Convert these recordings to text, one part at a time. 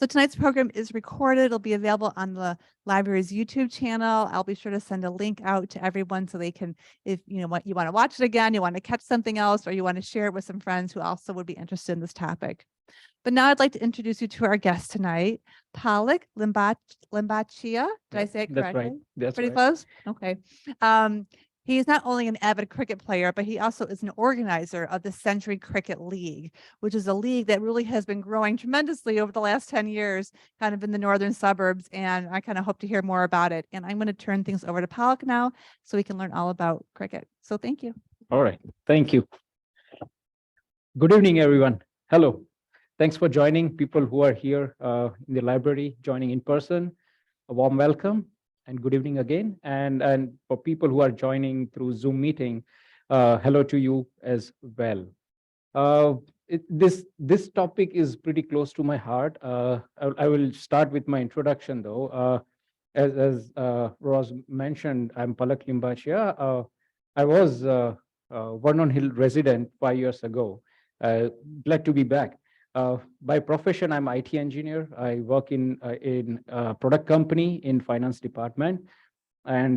So tonight's program is recorded. It'll be available on the library's YouTube channel. I'll be sure to send a link out to everyone so they can, if you want to watch it again, you want to catch something else, or you want to share it with some friends who also would be interested in this topic. But now I'd like to introduce you to our guest tonight, Palak Limbachiya. Did I say it correctly? That's right. That's Pretty right. close? Okay. He is not only an avid cricket player, but he also is an organizer of the Century Cricket League, which is a league that really has been growing tremendously over the last 10 years, kind of in the northern suburbs. And I kind of hope to hear more about it. And I'm going to turn things over to Palak now so we can learn all about cricket. So thank you. All right. Thank you. Good evening, everyone. Hello. Thanks for joining. People who are here in the library, joining in person, a warm welcome and good evening again. And for people who are joining through Zoom meeting, hello to you as well. This topic is pretty close to my heart. I will start with my introduction, though. As Roz mentioned, I'm Palak Limbachiya. I was Vernon Hill resident 5 years ago. Glad to be back. By profession, I'm IT engineer. I work in a product company in finance department. And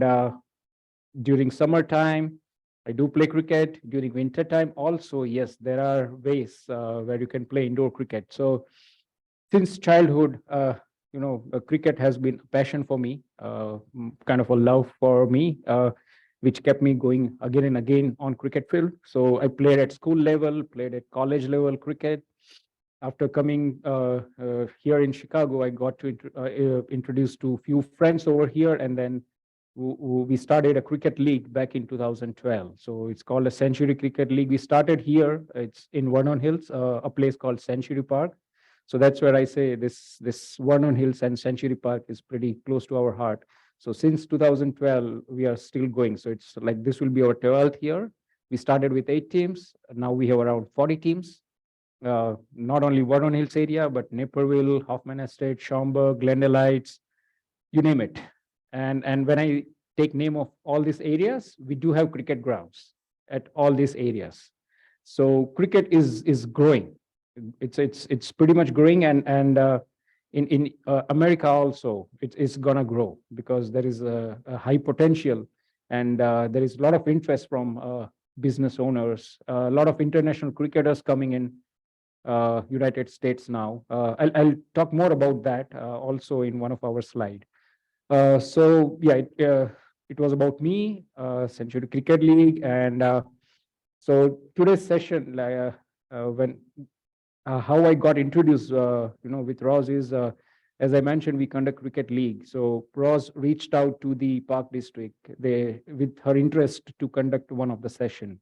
during summertime, I do play cricket. During winter time, also, yes, there are ways where you can play indoor cricket. So since childhood, cricket has been a passion for me, kind of a love for me, which kept me going again and again on cricket field. So I played at school level, played at college level cricket. After coming here in Chicago, I got to introduced to a few friends over here, and then we started a cricket league back in 2012. So it's called a Century Cricket League. We started here. It's in Vernon Hills, a place called Century Park. So that's where I say this Vernon Hills and Century Park is pretty close to our heart. So since 2012, we are still going. So it's like this will be our 12th year. We started with 8 teams. Now we have around 40 teams. Not only Vernon Hills area, but Naperville, Hoffman Estate, Schaumburg, Glendale Heights, you name it. And when I take name of all these areas, we do have cricket grounds at all these areas. So cricket is growing. It's pretty much growing, and in America also it's gonna grow because there is a high potential, and there is a lot of interest from business owners, a lot of international cricketers coming in. United States now. I'll talk more about that also in one of our slides. So yeah, it was about me, Century Cricket League, and so today's session, how I got introduced, with Roz is, as I mentioned, we conduct cricket league. So Roz reached out to the Park District with her interest to conduct one of the session.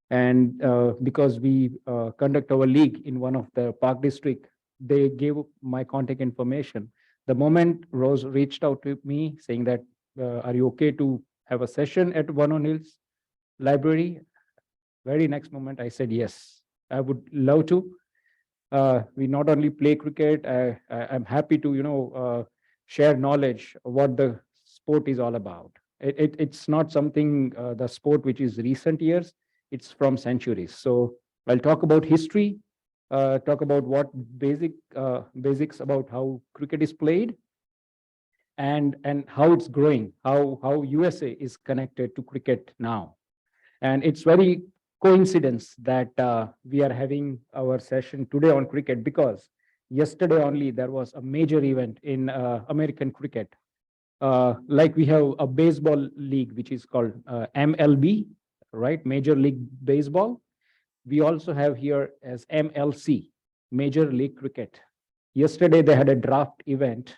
And because we conduct our league in one of the Park District, they gave my contact information. The moment Rose reached out to me saying that, are you okay to have a session at Vernon Hills Library? Very next moment, I said, yes, I would love to. We not only play cricket, I'm happy to, share knowledge of what the sport is all about. It's not something, the sport which is recent years. It's from centuries. So I'll talk about history, talk about what basics about how cricket is played, and how it's growing, how USA is connected to cricket now. And it's very coincidence that we are having our session today on cricket, because yesterday only there was a major event in American cricket. Like we have a baseball league, which is called MLB, right? Major League Baseball. We also have here as MLC, Major League Cricket. Yesterday, they had a draft event.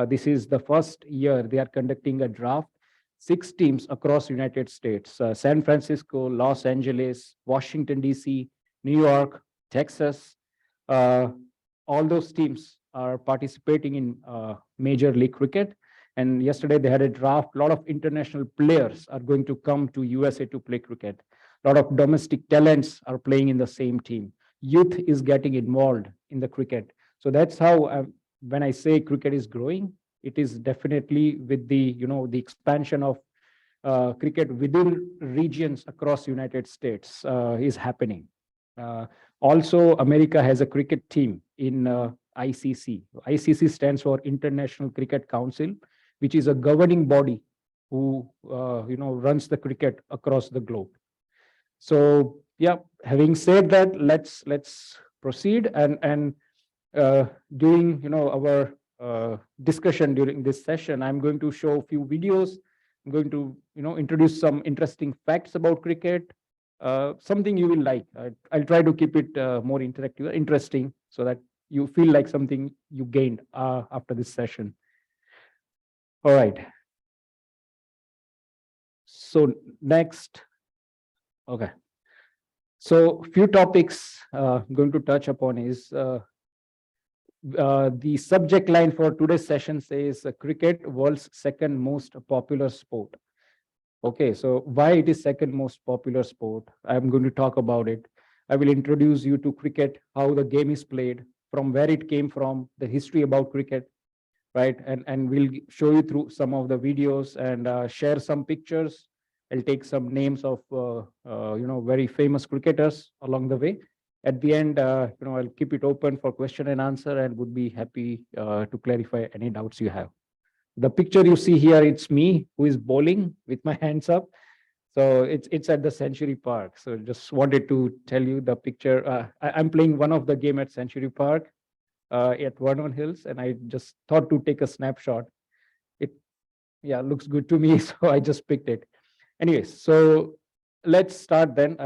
This is the first year they are conducting a draft. 6 teams across United States, San Francisco, Los Angeles, Washington, D.C., New York, Texas. All those teams are participating in Major League Cricket. And yesterday they had a draft. A lot of international players are going to come to USA to play cricket. A lot of domestic talents are playing in the same team. Youth is getting involved in the cricket. So that's how, when I say cricket is growing, it is definitely with the, the expansion of cricket within regions across United States is happening. Also, America has a cricket team in ICC. ICC stands for International Cricket Council, which is a governing body who runs the cricket across the globe. So yeah, having said that, let's proceed, and during our discussion during this session, I'm going to show a few videos. I'm going to introduce some interesting facts about cricket, something you will like. I'll try to keep it more interactive, interesting, so that you feel like something you gained after this session. All right. So next, okay. So few topics I'm going to touch upon is the subject line for today's session says cricket, world's second most popular sport. Okay, so why it is second most popular sport? I'm going to talk about it. I will introduce you to cricket, how the game is played, from where it came from, the history about cricket, right? And we'll show you through some of the videos and share some pictures. I'll take some names of very famous cricketers along the way. At the end, I'll keep it open for question and answer, and would be happy to clarify any doubts you have. The picture you see here, it's me who is bowling with my hands up. So it's at the Century Park. So just wanted to tell you the picture. I'm playing one of the game at Century Park at Vernon Hills, and I just thought to take a snapshot. It looks good to me, so I just picked it. Anyways, so let's start then.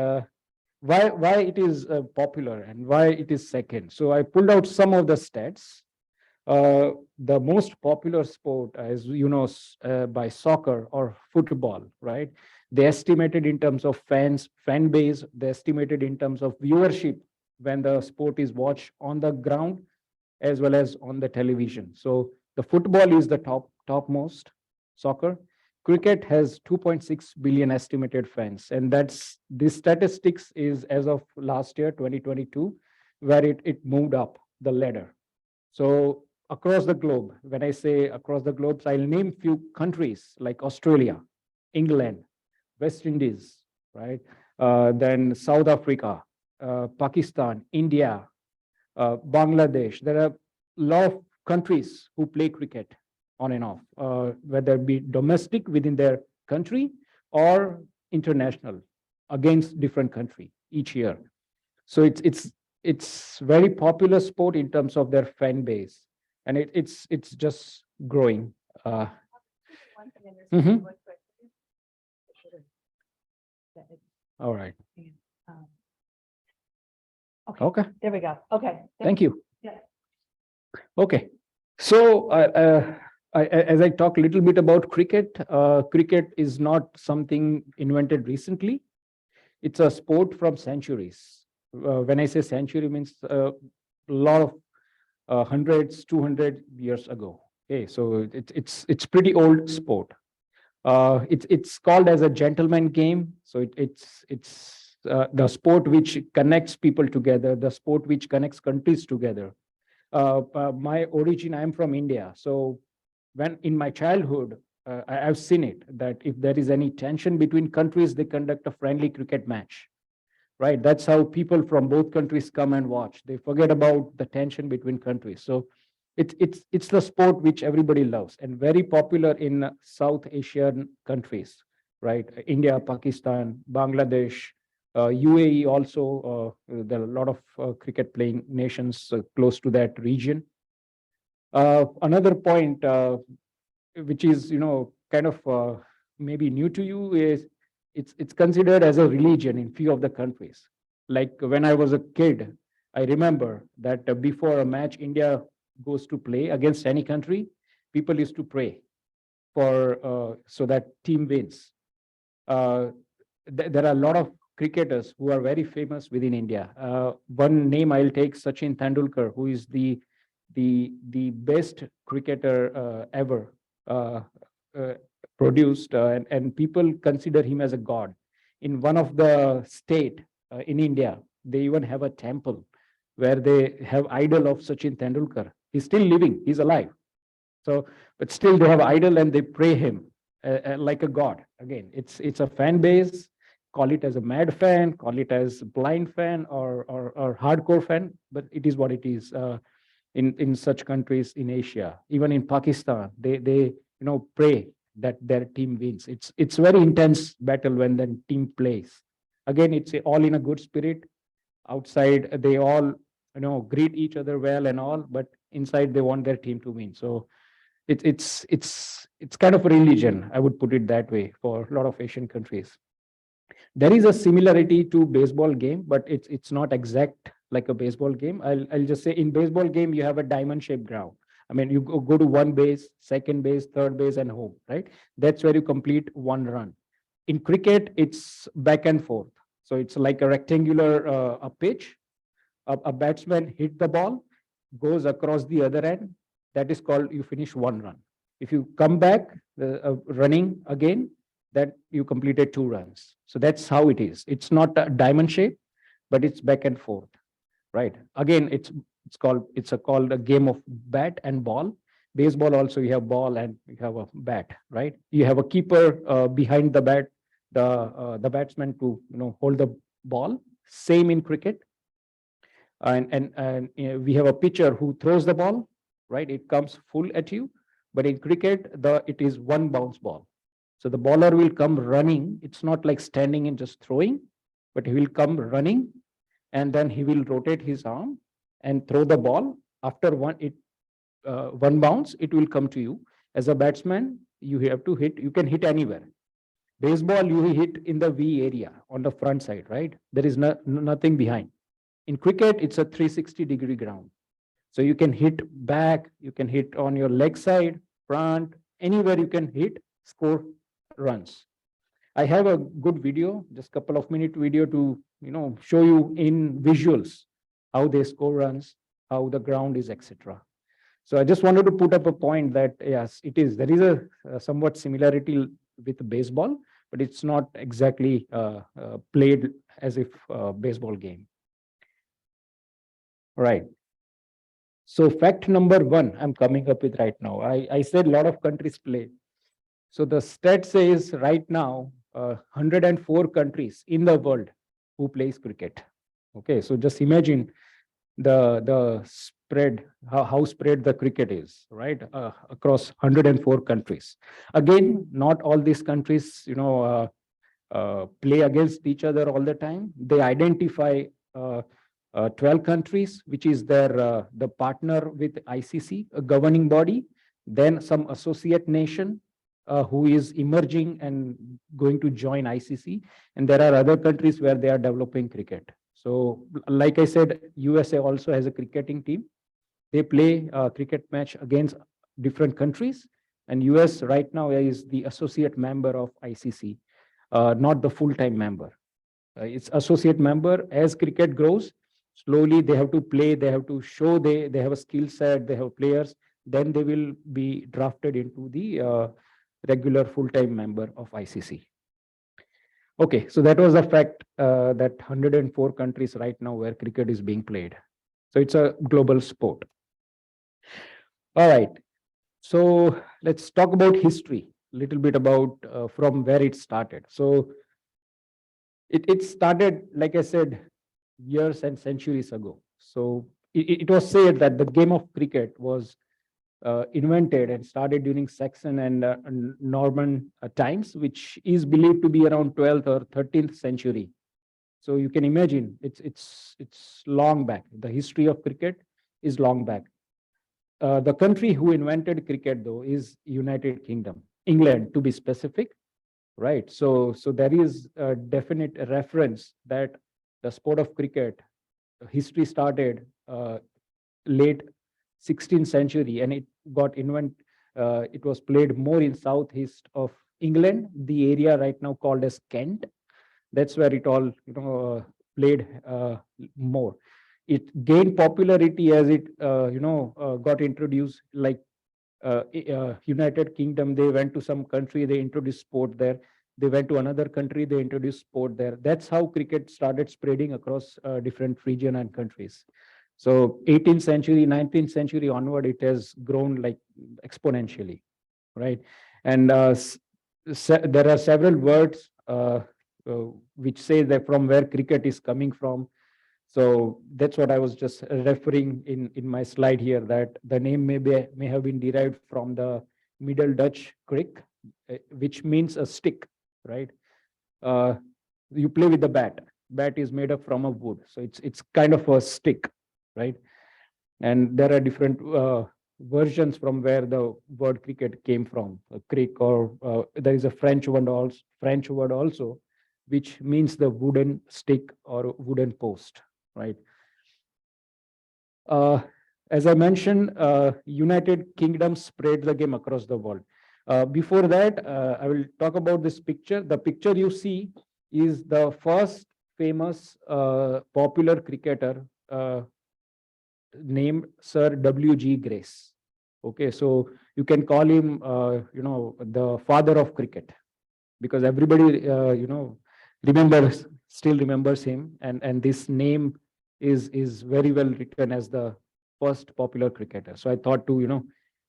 Why it is popular and why it is second. So I pulled out some of the stats. The most popular sport, as you know, by soccer or football, right? They estimated in terms of fan base, they estimated in terms of viewership when the sport is watched on the ground as well as on the television. So the football is the topmost, soccer. Cricket has 2.6 billion estimated fans, and this statistics is as of last year, 2022, where it moved up the ladder. So across the globe, when I say across the globe, I'll name few countries like Australia, England, West Indies, right? Then South Africa, Pakistan, India, Bangladesh. There are a lot of countries who play cricket on and off, whether it be domestic within their country or international against different country each year. So it's very popular sport in terms of their fan base, and it's just growing. Mhm. All right. Okay. There we go. Okay. Thank you. Yeah. Okay. So as I talk a little bit about cricket, cricket is not something invented recently. It's a sport from centuries. When I say century, means a lot of hundreds, 200 years ago. Okay, so it's pretty old sport. It's called as a gentleman game. So it's the sport which connects people together, the sport which connects countries together. My origin, I'm from India. So when in my childhood, I've seen it that if there is any tension between countries, they conduct a friendly cricket match, right? That's how people from both countries come and watch. They forget about the tension between countries. So it's the sport which everybody loves and very popular in South Asian countries, right? India, Pakistan, Bangladesh, UAE also. There are a lot of cricket playing nations close to that region. Another point, which is kind of maybe new to you, is it's considered as a religion in few of the countries. Like when I was a kid, I remember that before a match India goes to play against any country, people used to pray for so that team wins. There are a lot of cricketers who are very famous within India. One name I'll take, Sachin Tendulkar, who is the best cricketer ever produced, and people consider him as a god. In one of the state in India, they even have a temple where they have idol of Sachin Tendulkar. He's still living, he's alive. So, but still they have idol and they pray him like a god. Again, it's a fan base. Call it as a mad fan, call it as blind fan or hardcore fan, but it is what it is. in such countries in Asia. Even in Pakistan, they pray that their team wins. It's very intense battle when the team plays. Again, it's all in a good spirit. Outside, they all greet each other well and all, but inside they want their team to win. So it's kind of a religion, I would put it that way, for a lot of Asian countries. There is a similarity to baseball game, but it's not exact like a baseball game. I'll just say in baseball game you have a diamond shaped ground. I mean, you go to one base, second base, third base, and home, right? That's where you complete one run. In cricket, it's back and forth. So it's like a rectangular a pitch. A batsman hit the ball, goes across the other end. That is called you finish one run. If you come back running again, that you completed two runs. So that's how it is. It's not a diamond shape, but it's back and forth, right? Again, called a game of bat and ball. Baseball also, you have ball and you have a bat, right? You have a keeper behind the bat, the batsman to hold the ball. Same in cricket, and we have a pitcher who throws the ball, right? It comes full at you, but in cricket, it is one bounce ball. So the bowler will come running. It's not like standing and just throwing, but he will come running, and then he will rotate his arm and throw the ball. After one bounce, it will come to you. As a batsman, you have to hit. You can hit anywhere. Baseball, you hit in the V area on the front side, right? There is nothing behind. In cricket, it's a 360-degree ground. So you can hit back, you can hit on your leg side, front, anywhere you can hit, score runs. I have a good video, just a couple of minute video to show you in visuals how they score runs, how the ground is, etc. So I just wanted to put up a point that yes, it is. There is a somewhat similarity with baseball, but it's not exactly played as if baseball game. Right. So fact number one, I'm coming up with right now. I said a lot of countries play. So the stat says right now, 104 countries in the world who plays cricket. Okay, so just imagine the spread, how spread the cricket is, right? Across 104 countries. Again, not all these countries, play against each other all the time. They identify 12 countries, which is their the partner with ICC, a governing body, then some associate nation who is emerging and going to join ICC, and there are other countries where they are developing cricket. So, like I said, USA also has a cricketing team. They play a cricket match against different countries, and US right now is the associate member of ICC, not the full-time member. It's associate member. As cricket grows, slowly they have to play, they have to show they have a skill set, they have players, then they will be drafted into the regular full-time member of ICC. Okay, so that was a fact that 104 countries right now where cricket is being played. So it's a global sport. All right, so let's talk about history, a little bit about from where it started. So it started, like I said, years and centuries ago. So it was said that the game of cricket was invented and started during Saxon and Norman times, which is believed to be around 12th or 13th century. So you can imagine it's long back. The history of cricket is long back. The country who invented cricket, though, is United Kingdom, England to be specific, right? So there is a definite reference that the sport of cricket history started late 16th century, and it got it was played more in southeast of England, the area right now called as Kent. That's where it all played more. It gained popularity as it got introduced, like United Kingdom. They went to some country, they introduced sport there. They went to another country, they introduced sport there. That's how cricket started spreading across different region and countries. So 18th century, 19th century onward, it has grown like exponentially, right? And there are several words which say that from where cricket is coming from. So that's what I was just referring in my slide here, that the name may have been derived from the Middle Dutch crick, which means a stick, right? Uh, you play with the bat. Bat is made up from a wood, so it's kind of a stick, right? And there are different versions from where the word cricket came from. A crick, or there is a French word also, which means the wooden stick or wooden post, right? Uh, as I mentioned, United Kingdom spread the game across the world. Before that, I will talk about this picture. The picture you see is the first famous popular cricketer named Sir W.G. Grace. Okay, so you can call him, the father of cricket, because everybody, still remembers him, and this name is very well written as the first popular cricketer. So I thought to,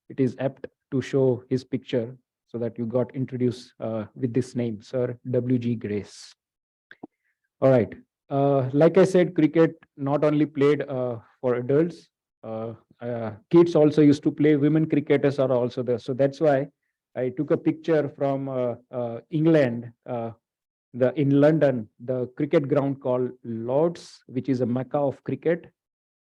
it is apt to show his picture so that you got introduced with this name, Sir W.G. Grace. All right. Like I said, cricket not only played for adults, kids also used to play. Women cricketers are also there. So that's why I took a picture from England. In London, the cricket ground called Lord's, which is a mecca of cricket.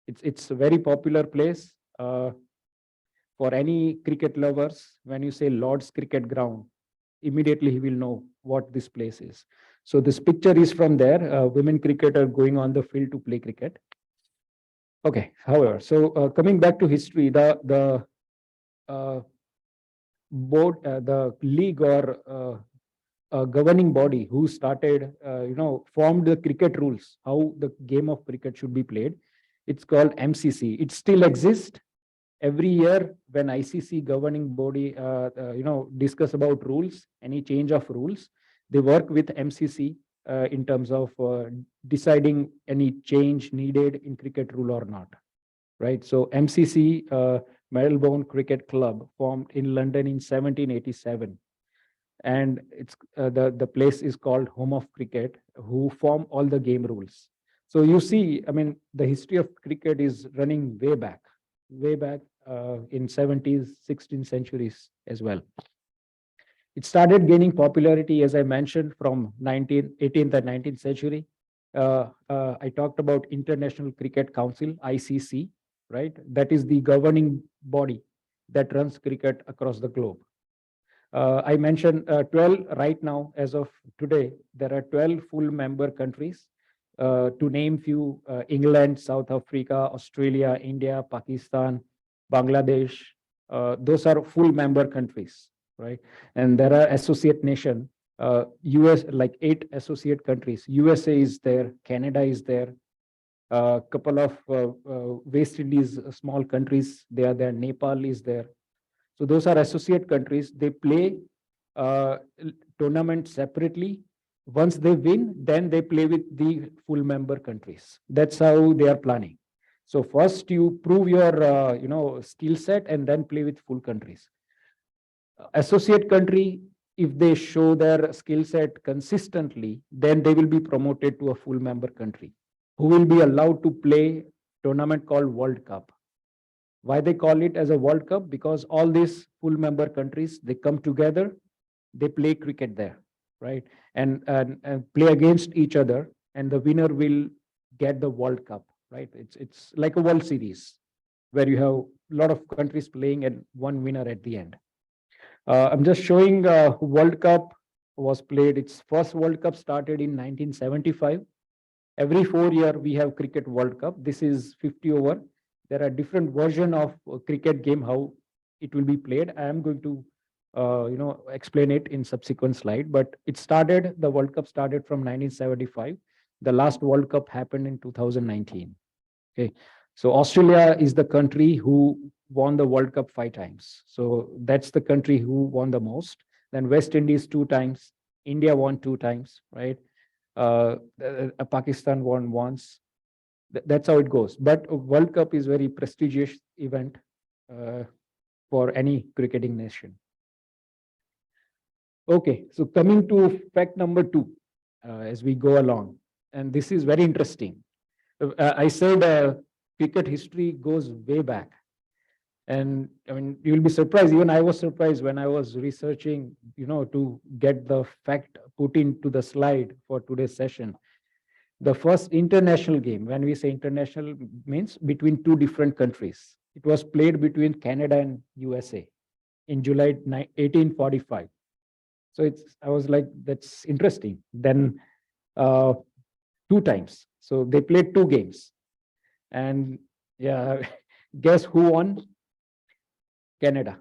It's a very popular place for any cricket lovers. When you say Lord's cricket ground, immediately he will know what this place is. So this picture is from there. Women cricketer going on the field to play cricket. Okay. However, so coming back to history, the uh, board, the league, or governing body who started, formed the cricket rules, how the game of cricket should be played. It's called MCC. It still exists. Every year when ICC governing body, discuss about rules, any change of rules, they work with MCC in terms of deciding any change needed in cricket rule or not, right? So MCC, Melbourne Cricket Club, formed in London in 1787, and it's the place is called home of cricket, who form all the game rules. So you see, I mean, the history of cricket is running way back in 70s, 16th centuries as well. It started gaining popularity, as I mentioned, from 18th and 19th century. I talked about International Cricket Council, ICC, right? That is the governing body that runs cricket across the globe. I mentioned 12 right now. As of today, there are 12 full member countries. To name few, England, South Africa, Australia, India, Pakistan, Bangladesh. Those are full member countries, right? And there are associate nation, US, like 8 associate countries. USA is there, Canada is there, a couple of West Indies, small countries, they are there, Nepal is there. So those are associate countries. They play uh, tournament separately. Once they win, then they play with the full member countries. That's how they are planning. So first you prove your skill set, and then play with full countries. Associate country, if they show their skill set consistently, then they will be promoted to a full member country, who will be allowed to play tournament called World Cup. Why they call it as a World Cup? Because all these full member countries, they come together, they play cricket there, right? And play against each other, and the winner will get the World Cup, right? It's like a World Series where you have a lot of countries playing and one winner at the end. I'm just showing World Cup was played. Its first World Cup started in 1975. Every 4 years we have Cricket World Cup. This is 50 over. There are different version of cricket game, how it will be played. I am going to explain it in subsequent slide, but the World Cup started from 1975. The last World Cup happened in 2019. Okay, so Australia is the country who won the World Cup 5 times. So that's the country who won the most. Then West Indies 2 times, India won 2 times, right? Pakistan won once. That's how it goes. But World Cup is very prestigious event for any cricketing nation. Okay, so coming to fact number 2, as we go along, and this is very interesting. I said cricket history goes way back. And I mean, you'll be surprised. Even I was surprised when I was researching, to get the fact put into the slide for today's session. The first international game, when we say international, means between two different countries. It was played between Canada and USA in July 1845. So I was like, that's interesting. Then uh, two times. So they played two games. And yeah, guess who won? Canada.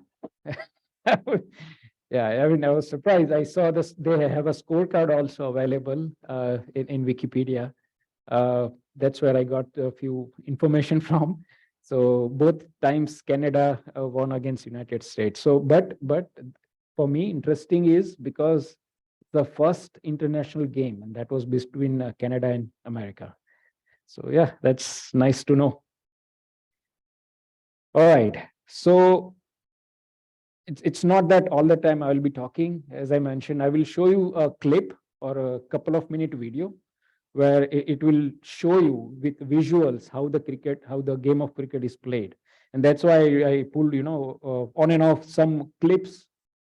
Yeah, I mean, I was surprised. I saw this, they have a scorecard also available in Wikipedia. That's where I got a few information from. So both times Canada won against United States. So, but for me, interesting is because the first international game, and that was between Canada and America. So yeah, that's nice to know. All right. So it's not that all the time I will be talking. As I mentioned, I will show you a clip or a couple of minute video where it will show you with visuals how the game of cricket is played. And that's why I pulled, on and off some clips.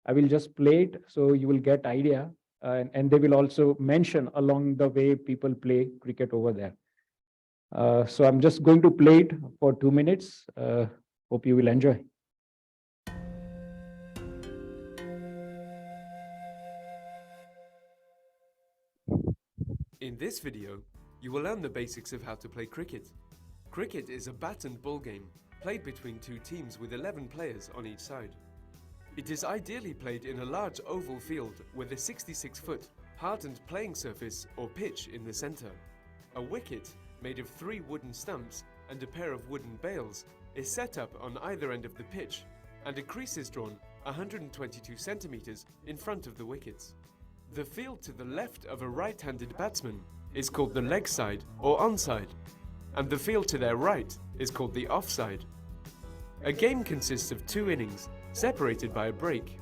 I will just play it so you will get idea. And they will also mention along the way people play cricket over there. So I'm just going to play it for 2 minutes. Hope you will enjoy. In this video, you will learn the basics of how to play cricket. Cricket is a bat and ball game, played between two teams with 11 players on each side. It is ideally played in a large oval field with a 66-foot hardened playing surface or pitch in the center. A wicket, made of 3 wooden stumps and a pair of wooden bails, is set up on either end of the pitch, and a crease is drawn 122 centimeters in front of the wickets. The field to the left of a right-handed batsman is called the leg side or onside, and the field to their right is called the offside. A game consists of 2 innings, separated by a break.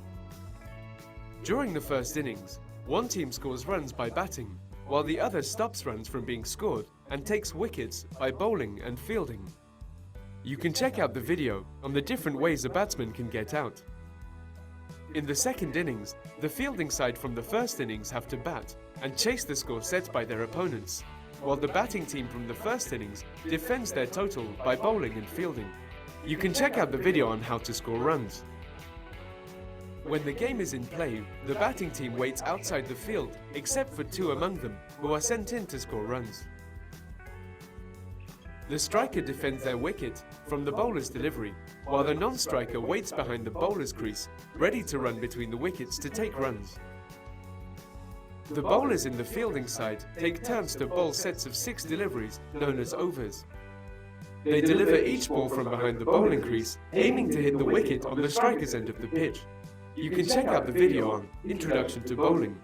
During the first innings, one team scores runs by batting, while the other stops runs from being scored and takes wickets by bowling and fielding. You can check out the video on the different ways a batsman can get out. In the second innings, the fielding side from the first innings have to bat and chase the score set by their opponents, while the batting team from the first innings defends their total by bowling and fielding. You can check out the video on how to score runs. When the game is in play, the batting team waits outside the field except for 2 among them who are sent in to score runs. The striker defends their wicket from the bowler's delivery, while the non-striker waits behind the bowler's crease, ready to run between the wickets to take runs. The bowlers in the fielding side take turns to bowl sets of 6 deliveries, known as overs. They deliver each ball from behind the bowling crease, aiming to hit the wicket on the striker's end of the pitch. You can check out the video on Introduction to Bowling.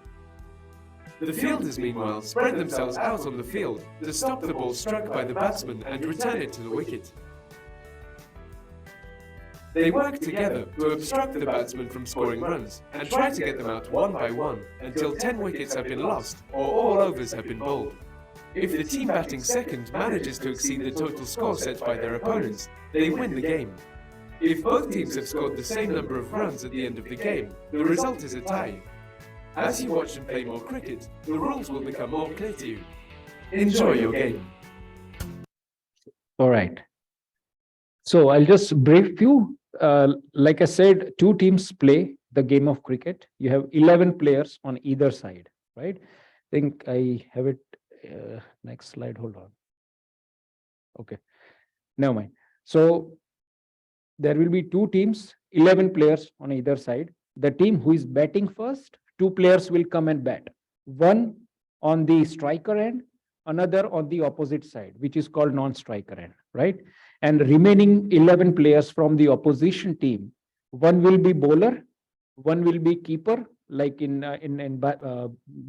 The fielders, meanwhile, spread themselves out on the field to stop the ball struck by the batsman and return it to the wicket. They work together to obstruct the batsman from scoring runs and try to get them out one by one until 10 wickets have been lost or all overs have been bowled. If the team batting second manages to exceed the total score set by their opponents, they win the game. If both teams have scored the same number of runs at the end of the game, the result is a tie. As you watch and play more cricket, the rules will become more clear to you. Enjoy your game. All right. So I'll just brief you. Like I said, 2 teams play the game of cricket. You have 11 players on either side, right? I think I have it. Next slide. Hold on. Okay. Never mind. So there will be 2 teams, 11 players on either side. The team who is batting first, 2 players will come and bat. One on the striker end, another on the opposite side, which is called non-striker end, right? And remaining 11 players from the opposition team, one will be bowler, one will be keeper, like in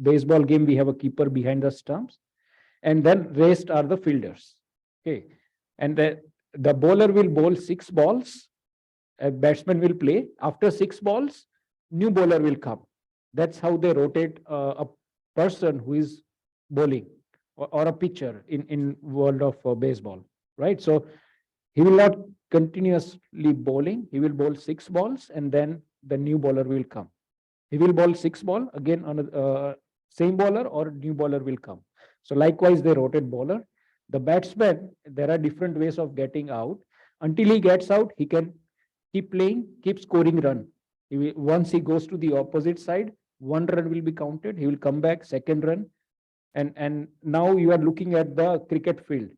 baseball game, we have a keeper behind the stumps, and then rest are the fielders. Okay, and the bowler will bowl 6 balls, a batsman will play. After 6 balls, new bowler will come. That's how they rotate a person who is bowling. or a pitcher in world of baseball, right? So he will not continuously bowling. He will bowl 6 balls, and then the new bowler will come. He will bowl 6 ball again on a same bowler, or new bowler will come. So likewise, they rotate bowler. The batsman, there are different ways of getting out. Until he gets out, he can keep playing, keep scoring run. Once he goes to the opposite side, 1 run will be counted. He will come back, second run, and now you are looking at the cricket field.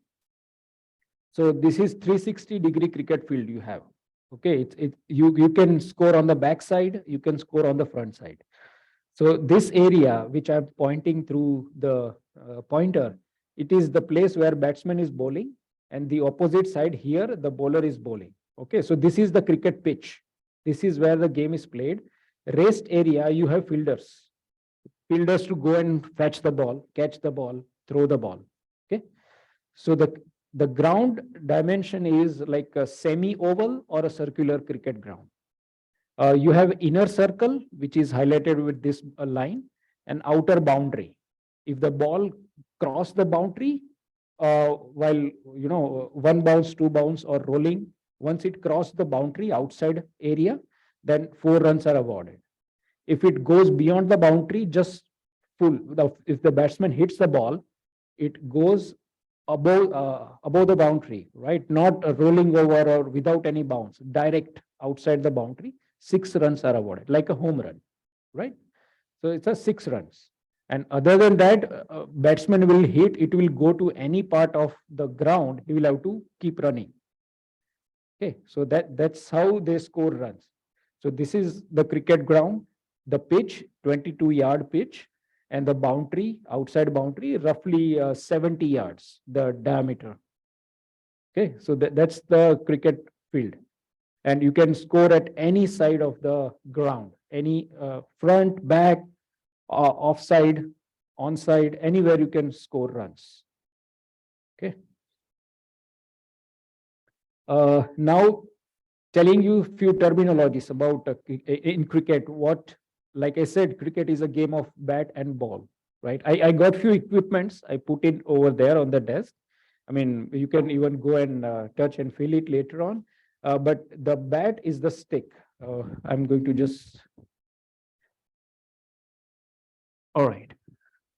So this is 360-degree cricket field you have. Okay, you can score on the back side, you can score on the front side. So this area which I'm pointing through the pointer, it is the place where batsman is bowling, and the opposite side here the bowler is bowling. Okay, so this is the cricket pitch. This is where the game is played. Rest area, you have fielders. Fielders to go and fetch the ball, catch the ball, throw the ball. Okay, so the ground dimension is like a semi-oval or a circular cricket ground. You have inner circle, which is highlighted with this line, and outer boundary. If the ball cross the boundary, while 1 bounce, 2 bounce, or rolling, once it crossed the boundary outside area, then 4 runs are awarded. If it goes beyond the boundary, just full. If the batsman hits the ball, it goes above the boundary, right? Not rolling over or without any bounce, direct outside the boundary. 6 runs are awarded, like a home run, right? So it's a 6 runs. And other than that, batsman will hit, it will go to any part of the ground, he will have to keep running. Okay, so that's how they score runs. So this is the cricket ground, the pitch, 22-yard pitch, and the boundary, outside boundary, roughly 70 yards, the diameter. Okay, so that's the cricket field. And you can score at any side of the ground, any front, back, offside, onside, anywhere you can score runs. Okay. Now telling you few terminologies about in cricket. What, like I said, cricket is a game of bat and ball, right? I got few equipments I put it over there on the desk. I mean, you can even go and touch and feel it later on. But the bat is the stick. I'm going to just. All right.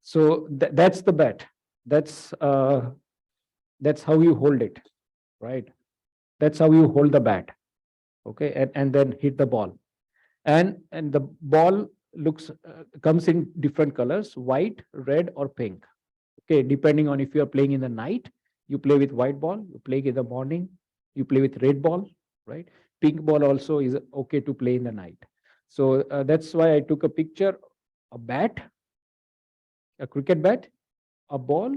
So that's the bat. That's how you hold it, right? That's how you hold the bat. Okay, and then hit the ball. And the ball comes in different colors: white, red, or pink. Okay, depending on if you are playing in the night, you play with white ball. You play in the morning, you play with red ball, right? Pink ball also is okay to play in the night. So that's why I took a picture: a bat, a cricket bat, a ball,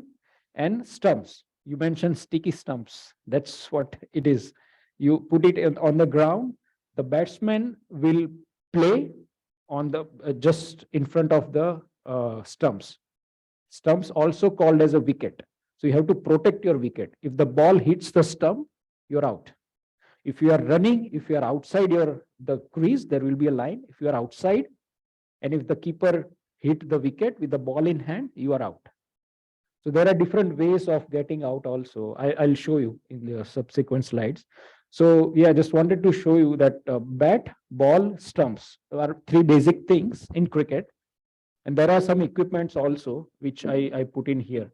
and stumps. You mentioned sticky stumps. That's what it is. You put it on the ground. The batsman will play on the just in front of the stumps. Stumps also called as a wicket. So you have to protect your wicket. If the ball hits the stump, you're out. If you are running, if you are outside the crease, there will be a line. If you are outside, and if the keeper hit the wicket with the ball in hand, you are out. So there are different ways of getting out also. I'll show you in the subsequent slides. So yeah, just wanted to show you that bat, ball, stumps are 3 basic things in cricket. And there are some equipments also, which I put in here.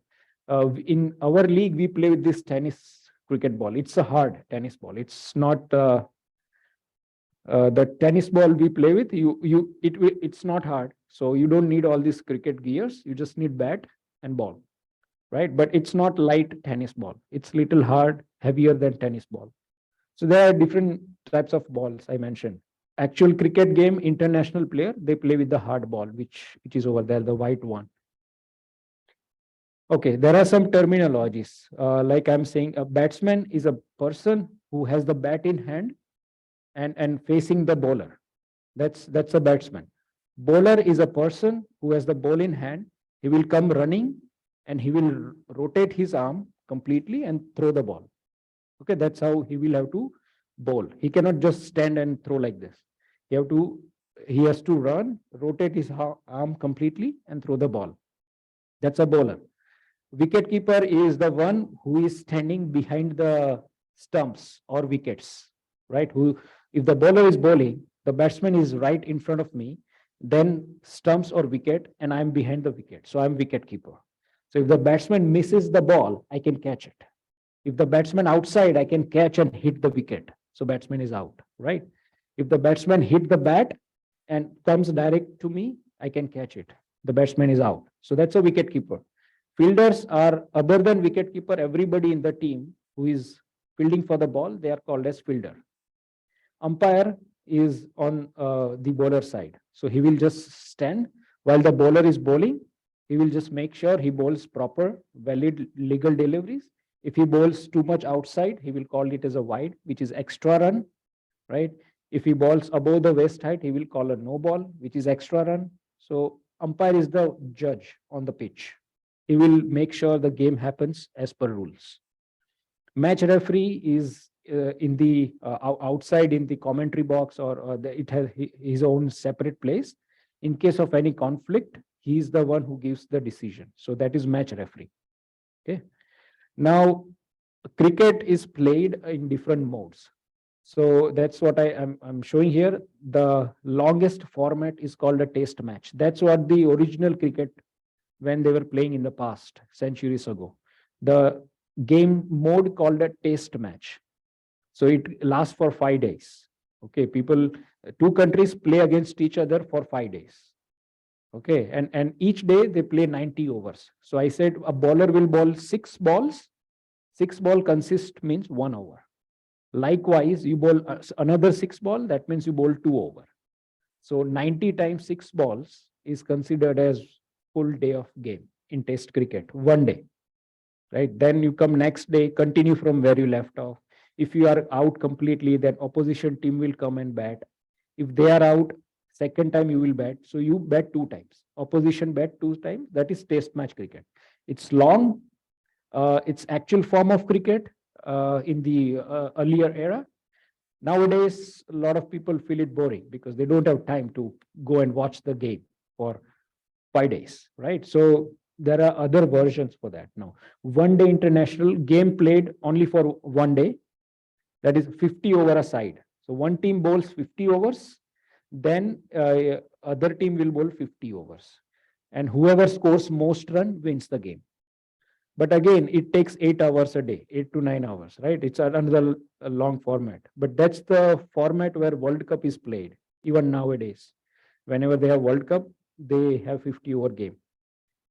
In our league, we play with this tennis cricket ball. It's a hard tennis ball. It's not the tennis ball we play with. It's not hard. So you don't need all these cricket gears. You just need bat and ball, right? But it's not light tennis ball. It's little hard, heavier than tennis ball. So there are different types of balls I mentioned. Actual cricket game, international player, they play with the hard ball, which is over there, the white one. Okay, there are some terminologies. Like I'm saying, a batsman is a person who has the bat in hand and facing the bowler. That's a batsman. Bowler is a person who has the ball in hand. He will come running and he will rotate his arm completely and throw the ball. Okay, that's how he will have to bowl. He cannot just stand and throw like this. He has to run, rotate his arm completely and throw the ball. That's a bowler. Wicketkeeper is the one who is standing behind the stumps or wickets, right? Who, if the bowler is bowling, the batsman is right in front of me, then stumps or wicket, and I'm behind the wicket. So I'm wicketkeeper. So if the batsman misses the ball, I can catch it. If the batsman outside, I can catch and hit the wicket. So batsman is out, right? If the batsman hit the bat and comes direct to me, I can catch it. The batsman is out. So that's a wicketkeeper. Fielders are, other than wicketkeeper, everybody in the team who is fielding for the ball, they are called as fielder. Umpire is on the bowler side. So he will just stand while the bowler is bowling. He will just make sure he bowls proper, valid, legal deliveries. If he bowls too much outside, he will call it as a wide, which is extra run, right? If he bowls above the waist height, he will call a no ball, which is extra run. So umpire is the judge on the pitch. He will make sure the game happens as per rules. Match referee is in the outside in the commentary box, or it has his own separate place. In case of any conflict, he is the one who gives the decision. So that is match referee. Okay. Now, cricket is played in different modes. So that's what I'm showing here. The longest format is called a test match. That's what the original cricket, when they were playing in the past, centuries ago. The game mode called a test match. So it lasts for 5 days. Okay, people, two countries play against each other for 5 days. Okay, and each day they play 90 overs. So I said a bowler will bowl 6 balls. 6 ball consist means 1 over. Likewise, you bowl another 6 ball, that means you bowl 2 over. So 90 times 6 balls is considered as full day of game in test cricket, 1 day, right? Then you come next day, continue from where you left off. If you are out completely, then opposition team will come and bat. If they are out, second time you will bat. So you bat 2 times. Opposition bat 2 times. That is test match cricket. It's long. It's actual form of cricket in the earlier era. Nowadays, a lot of people feel it boring because they don't have time to go and watch the game for 5 days, right? So there are other versions for that now. 1 day international game played only for 1 day. That is 50 over a side. So one team bowls 50 overs, then other team will bowl 50 overs. And whoever scores most run wins the game. But again, it takes 8 hours a day, 8 to 9 hours, right? It's another long format. But that's the format where World Cup is played, even nowadays. Whenever they have World Cup, they have 50 over game.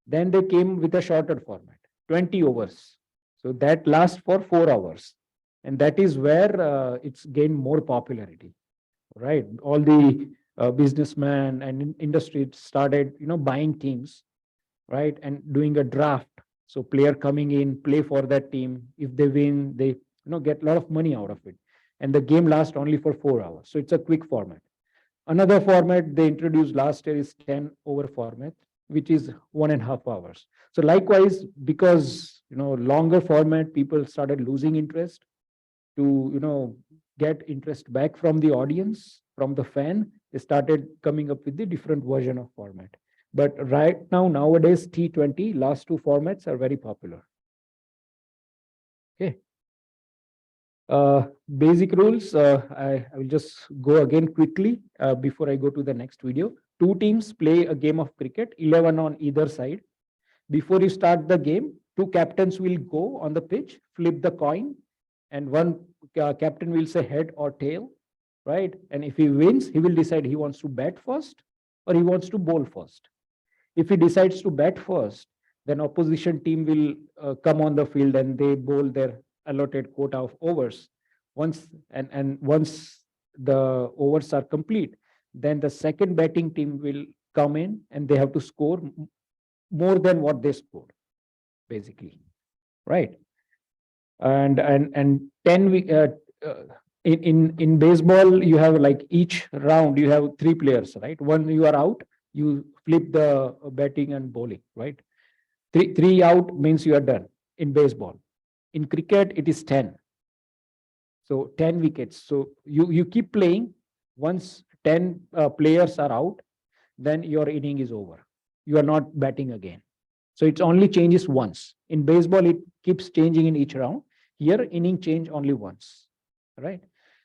Then they came with a shorter format, 20 overs. So that lasts for 4 hours. And that is where it's gained more popularity, right? All the businessmen and industry started, buying teams, right? And doing a draft. So player coming in, play for that team. If they win, they get a lot of money out of it. And the game lasts only for 4 hours. So it's a quick format. Another format they introduced last year is 10 over format, which is 1.5 hours. So likewise, because longer format, people started losing interest. To get interest back from the audience, from the fan, they started coming up with the different version of format. But right now, nowadays, T20, last 2 formats are very popular. Okay. Basic rules, I will just go again quickly before I go to the next video. 2 teams play a game of cricket, 11 on either side. Before you start the game, 2 captains will go on the pitch, flip the coin, and one captain will say head or tail, right? And if he wins, he will decide he wants to bat first or he wants to bowl first. If he decides to bat first, then opposition team will come on the field and they bowl their allotted quota of overs. Once the overs are complete, then the second batting team will come in and they have to score more than what they scored, basically, right? And 10 in baseball, you have like each round you have 3 players, right? When you are out, you flip the batting and bowling, right? Three out means you are done in baseball. In cricket, it is 10. So 10 wickets. So you keep playing. Once 10 players are out, then your inning is over. You are not batting again. So it only changes once. In baseball, it keeps changing in each round. Here, inning change only once, right?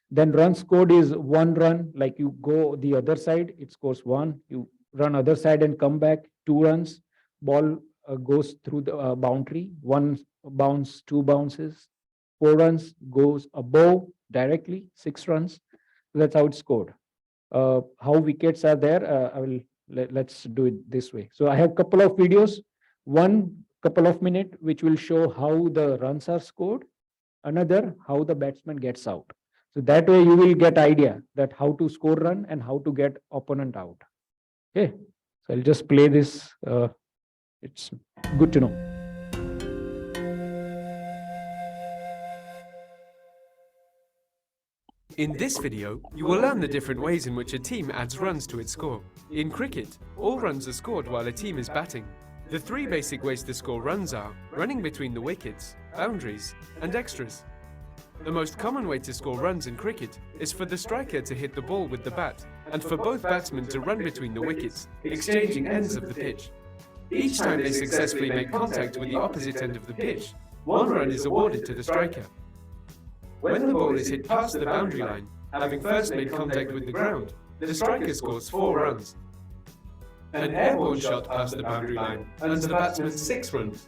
Then run scored is 1 run, like you go the other side, it scores 1. You run other side and come back, 2 runs. Ball goes through the boundary, 1 bounce, 2 bounces, 4 runs, goes above directly, 6 runs. That's how it's scored. How wickets are there, let's do it this way. So I have a couple of videos, one couple of minutes, which will show how the runs are scored, another how the batsman gets out. So that way you will get idea that how to score run and how to get opponent out. Okay, so I'll just play this. It's good to know. In this video, you will learn the different ways in which a team adds runs to its score. In cricket, all runs are scored while a team is batting. The 3 basic ways to score runs are running between the wickets, boundaries, and extras. The most common way to score runs in cricket is for the striker to hit the ball with the bat, and for both batsmen to run between the wickets, exchanging ends of the pitch. Each time they successfully make contact with the opposite end of the pitch, 1 run is awarded to the striker. When the ball is hit past the boundary line, having first made contact with the ground, the striker scores 4 runs. An airborne shot past the boundary line earns the batsman 6 runs.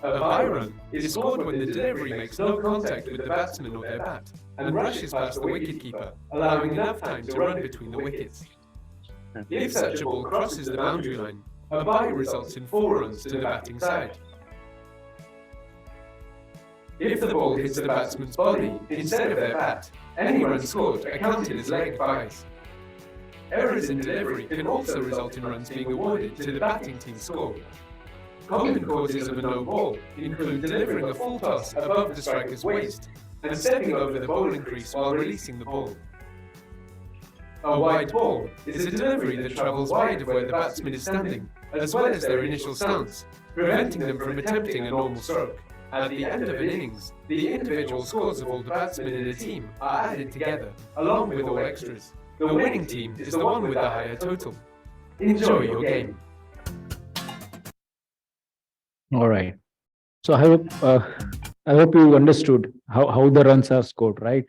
A bye run is scored when the delivery makes no contact with the batsman or their bat and rushes past the wicketkeeper, allowing enough time to run between the wickets. If such a ball crosses the boundary line, a bye results in 4 runs to the batting side. If the ball hits the batsman's body instead of their bat, any run scored are counted as leg byes. Errors in delivery can also result in runs being awarded to the batting team's score. Common causes of a no ball include delivering a full toss above the striker's waist and stepping over the bowling crease while releasing the ball. A wide ball is a delivery that travels wide of where the batsman is standing, as well as their initial stance, preventing them from attempting a normal stroke. At the end of an innings, the individual scores of all the batsmen in a team are added together, along with all extras. The winning team is the one with the higher total. Enjoy your game. All right. So I hope you understood how the runs are scored, right?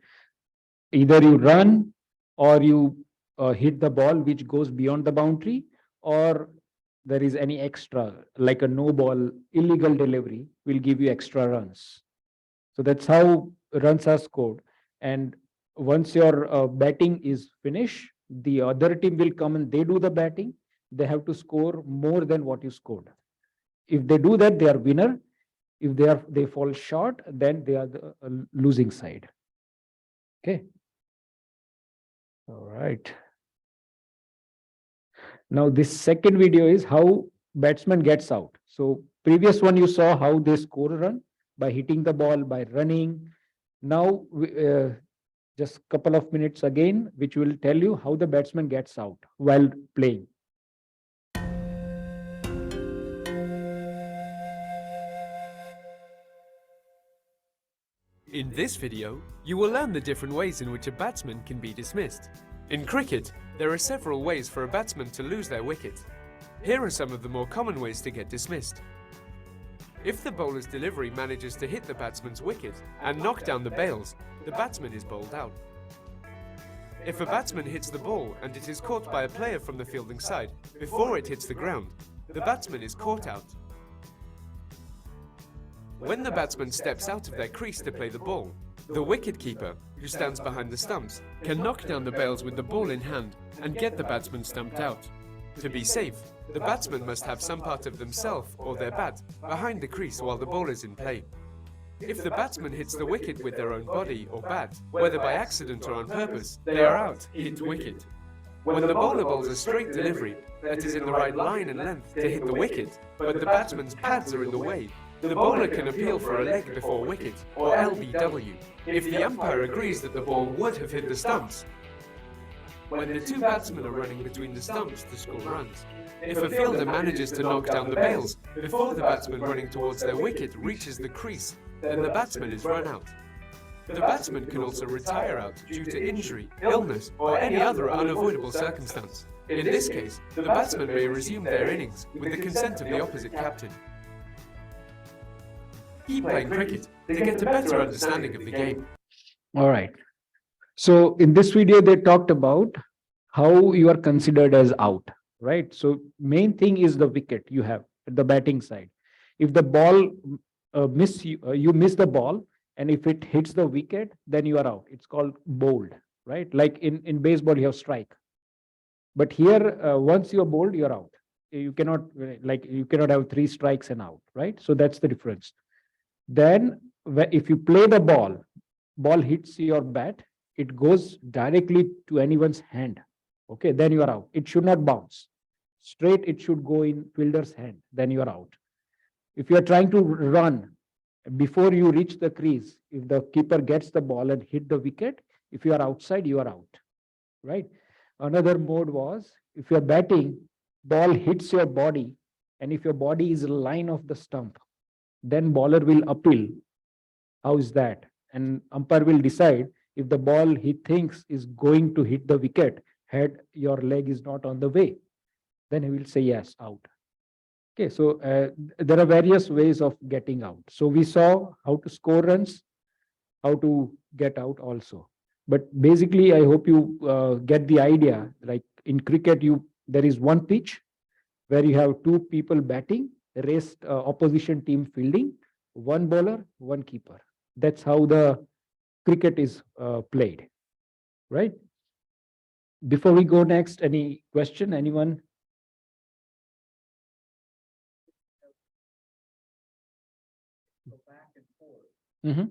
Either you run or you hit the ball which goes beyond the boundary, or there is any extra, like a no ball, illegal delivery will give you extra runs. So that's how runs are scored. And once your batting is finished, the other team will come and they do the batting. They have to score more than what you scored. If they do that, they are winner. If they fall short, then they are the losing side. Okay. All right. Now this second video is how batsman gets out. So previous one you saw how they score a run by hitting the ball, by running. Now just a couple of minutes again, which will tell you how the batsman gets out while playing. In this video, you will learn the different ways in which a batsman can be dismissed. In cricket, there are several ways for a batsman to lose their wicket. Here are some of the more common ways to get dismissed. If the bowler's delivery manages to hit the batsman's wicket and knock down the bails, the batsman is bowled out. If a batsman hits the ball and it is caught by a player from the fielding side before it hits the ground, the batsman is caught out. When the batsman steps out of their crease to play the ball, the wicket-keeper, who stands behind the stumps, can knock down the bails with the ball in hand and get the batsman stumped out. To be safe, the batsman must have some part of themselves or their bat behind the crease while the ball is in play. If the batsman hits the wicket with their own body or bat, whether by accident or on purpose, they are out, hit wicket. When the bowler bowls a straight delivery that is in the right line and length to hit the wicket, but the batsman's pads are in the way, the bowler can appeal for a leg before wicket, or LBW, if the umpire agrees that the ball would have hit the stumps. When the two batsmen are running between the stumps to score runs, if a fielder manages to knock down the bails before the batsman running towards their wicket reaches the crease, then the batsman is run out. The batsman can also retire out due to injury, illness, or any other unavoidable circumstance. In this case, the batsman may resume their innings with the consent of the opposite captain. Keep playing cricket to get a better understanding of the game. All right. So in this video, they talked about how you are considered as out, right? So main thing is the wicket you have at the batting side. If the ball you miss the ball, and if it hits the wicket, then you are out. It's called bowled, right? Like in baseball, you have strike. But here, once you are bowled, you're out. You cannot you cannot have 3 strikes and out, right? So that's the difference. Then if you play the ball hits your bat, it goes directly to anyone's hand. Okay, then you are out. It should not bounce. Straight, it should go in fielder's hand, then you are out. If you are trying to run, before you reach the crease, if the keeper gets the ball and hit the wicket, if you are outside, you are out, right? Another mode was, if you are batting, ball hits your body, and if your body is in line of the stump, then bowler will appeal. How is that? And umpire will decide if the ball he thinks is going to hit the wicket, head your leg is not on the way, then he will say yes, out. Okay, so there are various ways of getting out. So we saw how to score runs, how to get out also. But basically, I hope you get the idea. Like in cricket, there is one pitch where you have 2 people batting, the rest opposition team fielding, 1 bowler, 1 keeper. That's how the cricket is played, right? Before we go next, any question? Anyone? Mm-hmm.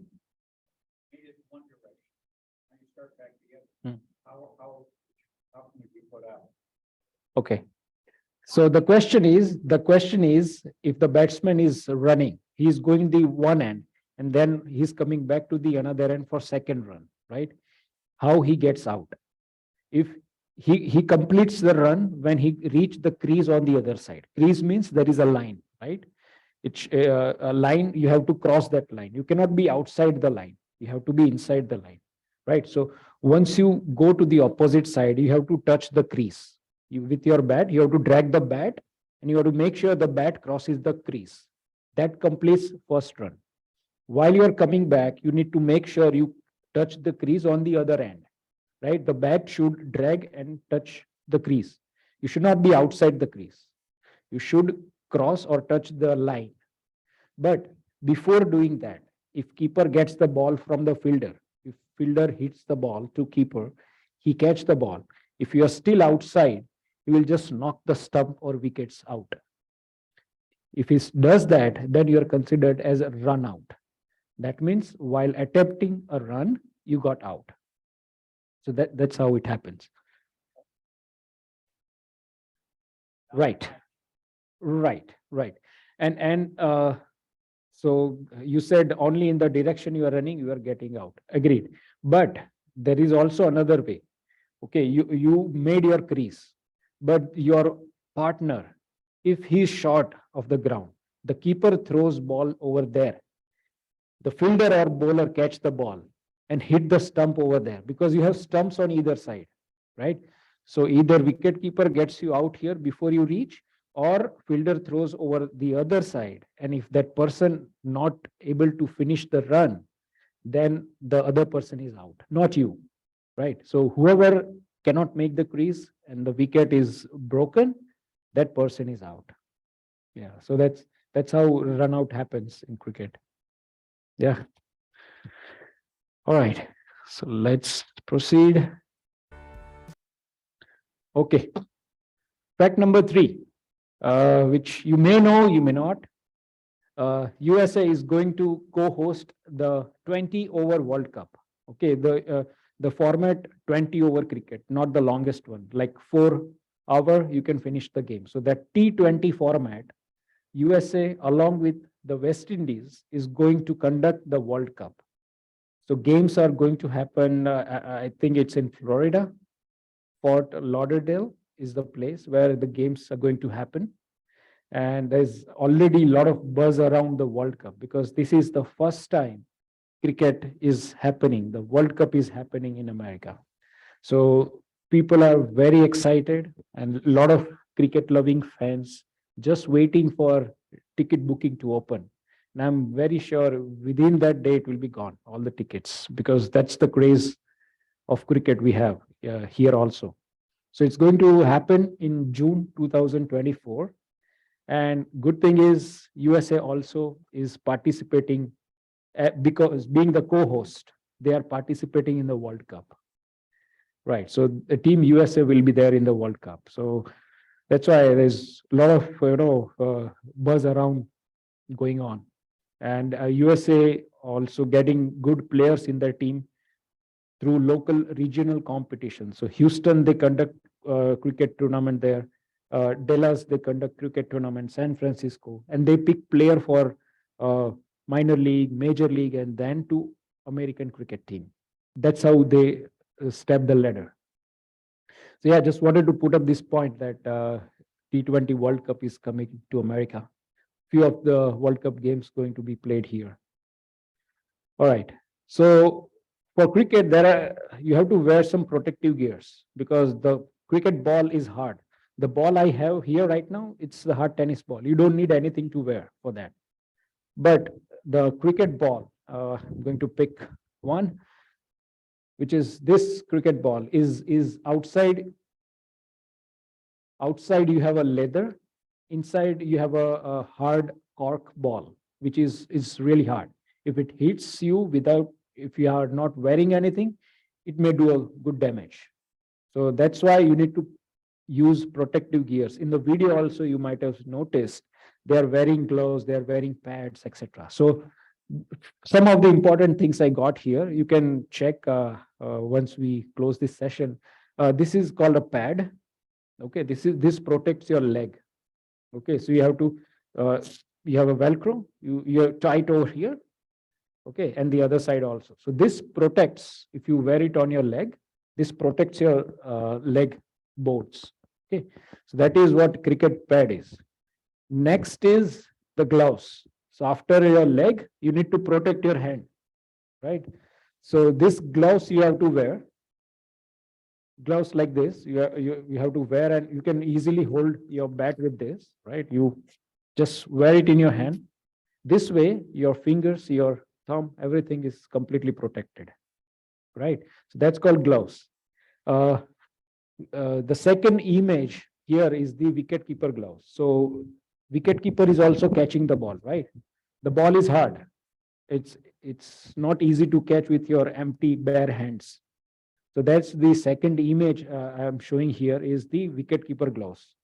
Okay. So the question is, if the batsman is running, he is going the one end, and then he's coming back to the another end for second run, right? How he gets out? If he completes the run when he reach the crease on the other side. Crease means there is a line, right? It's a line, you have to cross that line. You cannot be outside the line. You have to be inside the line, right? So once you go to the opposite side, you have to touch the crease. With your bat, you have to drag the bat, and you have to make sure the bat crosses the crease. That completes first run. While you are coming back, you need to make sure you touch the crease on the other end, right? The bat should drag and touch the crease. You should not be outside the crease. You should cross or touch the line. But before doing that, if keeper gets the ball from the fielder, if fielder hits the ball to keeper, he catch the ball. If you are still outside, he will just knock the stump or wickets out. If he does that, then you are considered as a run out. That means while attempting a run, you got out. So that's how it happens. Right. And so you said only in the direction you are running, you are getting out. Agreed. But there is also another way. Okay, you made your crease, but your partner, if he is short of the ground, the keeper throws ball over there. The fielder or bowler catch the ball and hit the stump over there, because you have stumps on either side, right? So either wicket keeper gets you out here before you reach, or fielder throws over the other side. And if that person not able to finish the run, then the other person is out, not you, right? So whoever cannot make the crease and the wicket is broken, that person is out. Yeah, so that's how run out happens in cricket. Yeah. All right, so let's proceed. Okay. Fact number 3, which you may know, you may not. USA is going to co-host the 20-over World Cup. Okay, the format 20-over cricket, not the longest one, like 4 hour, you can finish the game. So that T20 format, USA along with the West Indies is going to conduct the World Cup. So games are going to happen, I think it's in Florida. Fort Lauderdale is the place where the games are going to happen. And there's already a lot of buzz around the World Cup, because this is the first time cricket is happening. The World Cup is happening in America. So people are very excited, and a lot of cricket loving fans just waiting for ticket booking to open. And I'm very sure within that day it will be gone, all the tickets, because that's the craze of cricket we have here also. So it's going to happen in June 2024. And good thing is USA also is participating because being the co-host, they are participating in the World Cup. Right. So the team USA will be there in the World Cup. So that's why there's a lot of buzz around going on, and USA also getting good players in their team through local regional competition. So Houston, they conduct cricket tournament there. Dallas, they conduct cricket tournament. San Francisco, and they pick player for minor league, major league, and then to American cricket team. That's how they step the ladder. So yeah, just wanted to put up this point that T20 World Cup is coming to America. Few of the World Cup games going to be played here. All right. So for cricket, you have to wear some protective gears because the cricket ball is hard. The ball I have here right now, it's the hard tennis ball. You don't need anything to wear for that. But the cricket ball, I'm going to pick one, which is this cricket ball is outside. Outside you have a leather, inside you have a hard cork ball, which is really hard. If it hits you if you are not wearing anything, it may do a good damage. So that's why you need to use protective gears. In the video also, you might have noticed they are wearing gloves, they are wearing pads, etc. So some of the important things I got here, you can check once we close this session. This is called a pad. Okay, this protects your leg. Okay, so you have to you have a Velcro, you tie it over here. Okay, and the other side also. So this protects, if you wear it on your leg, this protects your leg bones. Okay, so that is what cricket pad is. Next is the gloves. So after your leg, you need to protect your hand, right? So this gloves you have to wear. Gloves like this, you have to wear, and you can easily hold your bat with this, right? You just wear it in your hand. This way, your fingers, your thumb, everything is completely protected, right? So that's called gloves. The second image here is the wicketkeeper gloves. So wicketkeeper is also catching the ball, right? The ball is hard. It's not easy to catch with your empty bare hands. So that's the second image I am showing here is the wicketkeeper gloves.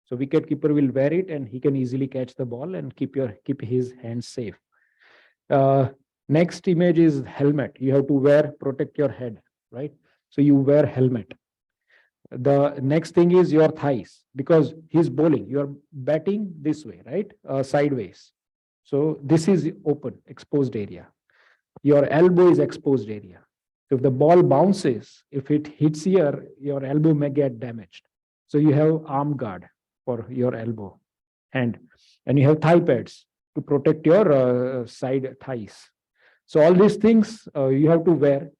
So wicketkeeper will wear it and he can easily catch the ball and keep his hands safe. Next image is helmet. You have to protect your head, right? So you wear helmet. The next thing is your thighs, because he's bowling. You're batting this way, right? Sideways. So this is open, exposed area. Your elbow is exposed area. So if the ball bounces, if it hits here, your elbow may get damaged. So you have arm guard for your elbow, and you have thigh pads to protect your side thighs. So all these things you have to wear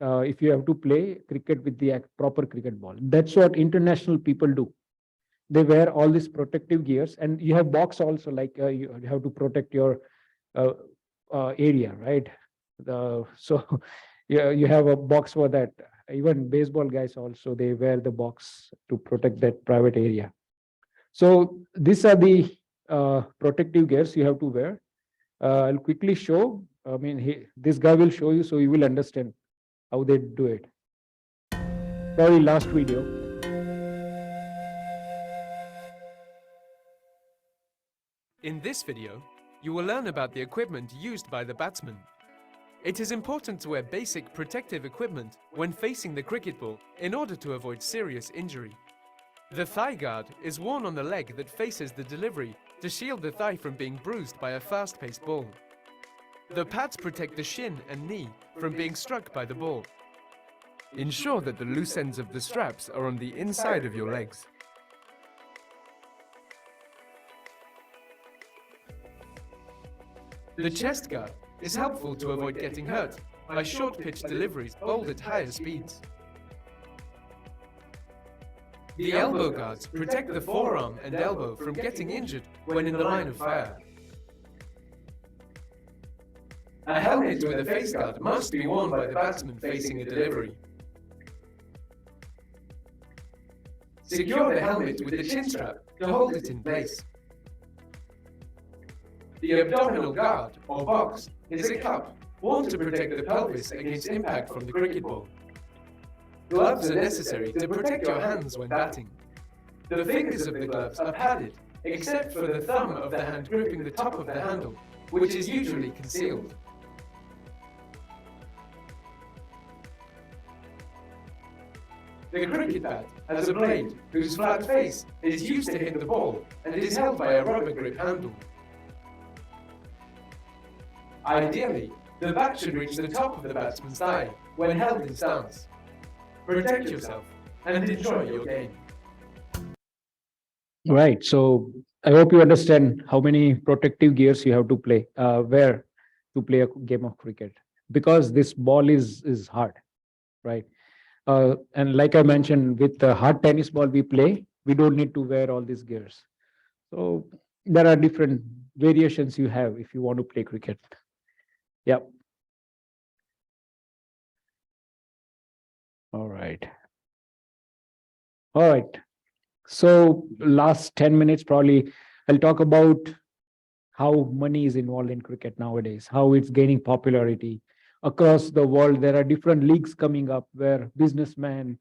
if you have to play cricket with the proper cricket ball. That's what international people do. They wear all these protective gears, and you have box also, like you have to protect your area, right? So you have a box for that. Even baseball guys also, they wear the box to protect that private area. So these are the protective gears you have to wear. I'll quickly show. I mean, this guy will show you, so you will understand how they do it. Sorry, last video. In this video, you will learn about the equipment used by the batsman. It is important to wear basic protective equipment when facing the cricket ball in order to avoid serious injury. The thigh guard is worn on the leg that faces the delivery to shield the thigh from being bruised by a fast-paced ball. The pads protect the shin and knee from being struck by the ball. Ensure that the loose ends of the straps are on the inside of your legs. The chest guard is helpful to avoid getting hurt by short-pitch deliveries bowled at higher speeds. The elbow guards protect the forearm and elbow from getting injured when in the line of fire. A helmet with a face guard must be worn by the batsman facing a delivery. Secure the helmet with the chin strap to hold it in place. The abdominal guard, or box, is a cup worn to protect the pelvis against impact from the cricket ball. Gloves are necessary to protect your hands when batting. The fingers of the gloves are padded, except for the thumb of the hand gripping the top of the handle, which is usually concealed. The cricket bat has a blade whose flat face is used to hit the ball and is held by a rubber grip handle. Ideally, the bat should reach the top of the batsman's thigh when held in stance. Protect yourself and enjoy your game. Right. So I hope you understand how many protective gears you have to play, where to play a game of cricket, because this ball is hard, right? And like I mentioned, with the hard tennis ball we play, we don't need to wear all these gears. So there are different variations you have if you want to play cricket. Yep. All right. All right. So last 10 minutes, probably I'll talk about how money is involved in cricket nowadays, how it's gaining popularity across the world. There are different leagues coming up where businessmen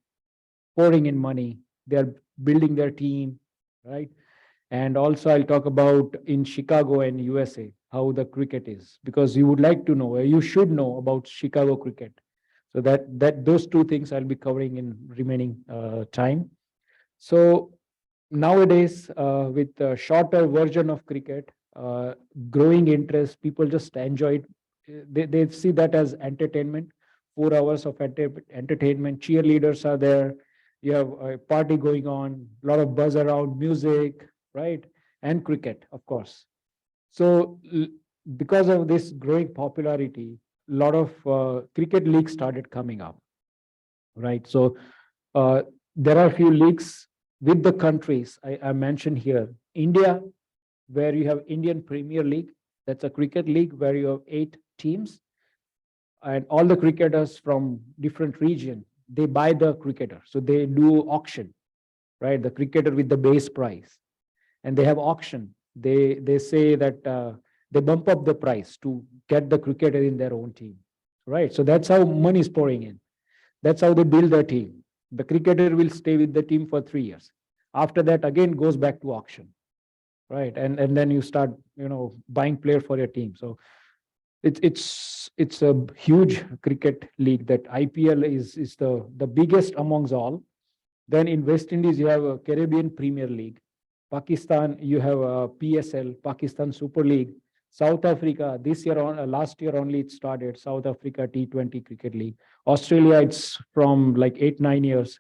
pouring in money, they're building their team, right? And also I'll talk about in Chicago and USA, how the cricket is, because you would like to know, you should know about Chicago cricket. So that those two things I'll be covering in remaining time. So nowadays, with a shorter version of cricket, growing interest, people just enjoy it. They see that as entertainment. 4 hours of entertainment. Cheerleaders are there. You have a party going on, a lot of buzz around music, right? And cricket, of course. So because of this growing popularity, a lot of cricket leagues started coming up, right? So there are a few leagues with the countries I mentioned here. India, where you have Indian Premier League, that's a cricket league where you have 8 teams, and all the cricketers from different region, they buy the cricketer. So they do auction, right? The cricketer with the base price, and they have auction. They say that they bump up the price to get the cricketer in their own team, right? So that's how money is pouring in. That's how they build their team. The cricketer will stay with the team for 3 years. After that, again goes back to auction, right? And then you start, buying player for your team. So it's a huge cricket league. That IPL is the biggest amongst all. Then in West Indies, you have a Caribbean Premier League. Pakistan, you have a PSL, Pakistan Super League. South Africa, this year on last year only it started, South Africa T20 Cricket League. Australia, it's from like 8-9 years,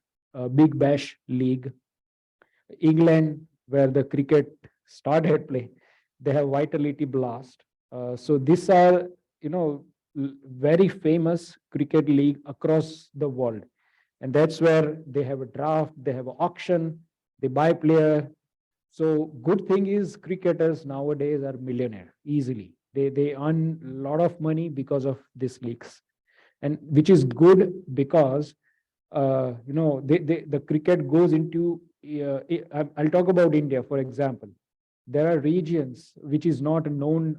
Big Bash League. England, where the cricket started play, they have Vitality Blast. So these are, very famous cricket league across the world. And that's where they have a draft, they have an auction, they buy player. So good thing is cricketers nowadays are millionaire easily. They earn a lot of money because of these leagues, and which is good because the cricket goes into. I'll talk about India, for example. There are regions which is not known,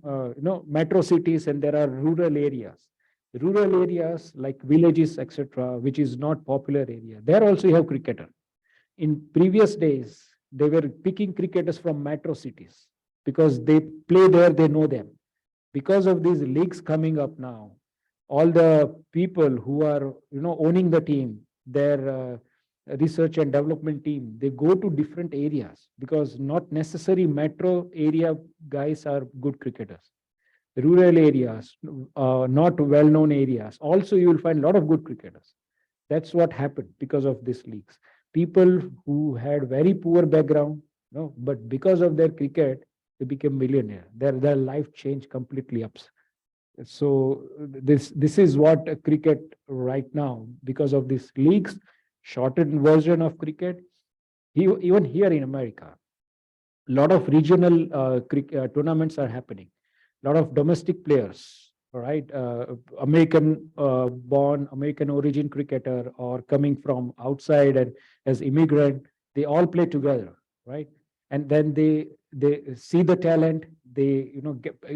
metro cities, and there are rural areas. Rural areas like villages, etc., which is not popular area. There also you have cricketer. In previous days, they were picking cricketers from metro cities because they play there, they know them. Because of these leagues coming up now, all the people who are owning the team, their research and development team, they go to different areas, because not necessary metro area guys are good cricketers. Rural areas, not well-known areas, also you will find a lot of good cricketers. That's what happened because of these leagues. People who had very poor background, but because of their cricket, they became millionaire. Their life changed completely So this is what cricket right now, because of these leagues, shortened version of cricket. Even here in America, a lot of regional tournaments are happening. A lot of domestic players, all right, American born, American origin cricketer, or coming from outside and as immigrant, they all play together, right? And then they see the talent, they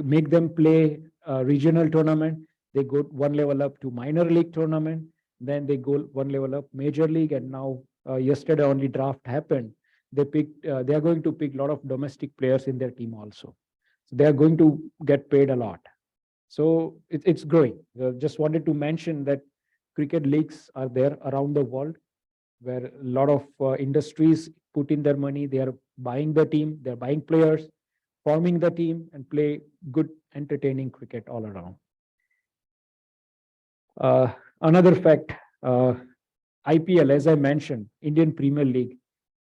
make them play a regional tournament. They go one level up to minor league tournament, then they go one level up major league, and now yesterday only draft happened. They are going to pick a lot of domestic players in their team also. So they are going to get paid a lot. So it's growing. Just wanted to mention that cricket leagues are there around the world, where a lot of industries put in their money. They are buying the team, they're buying players, forming the team, and play good, entertaining cricket all around. Another fact, IPL, as I mentioned, Indian Premier League,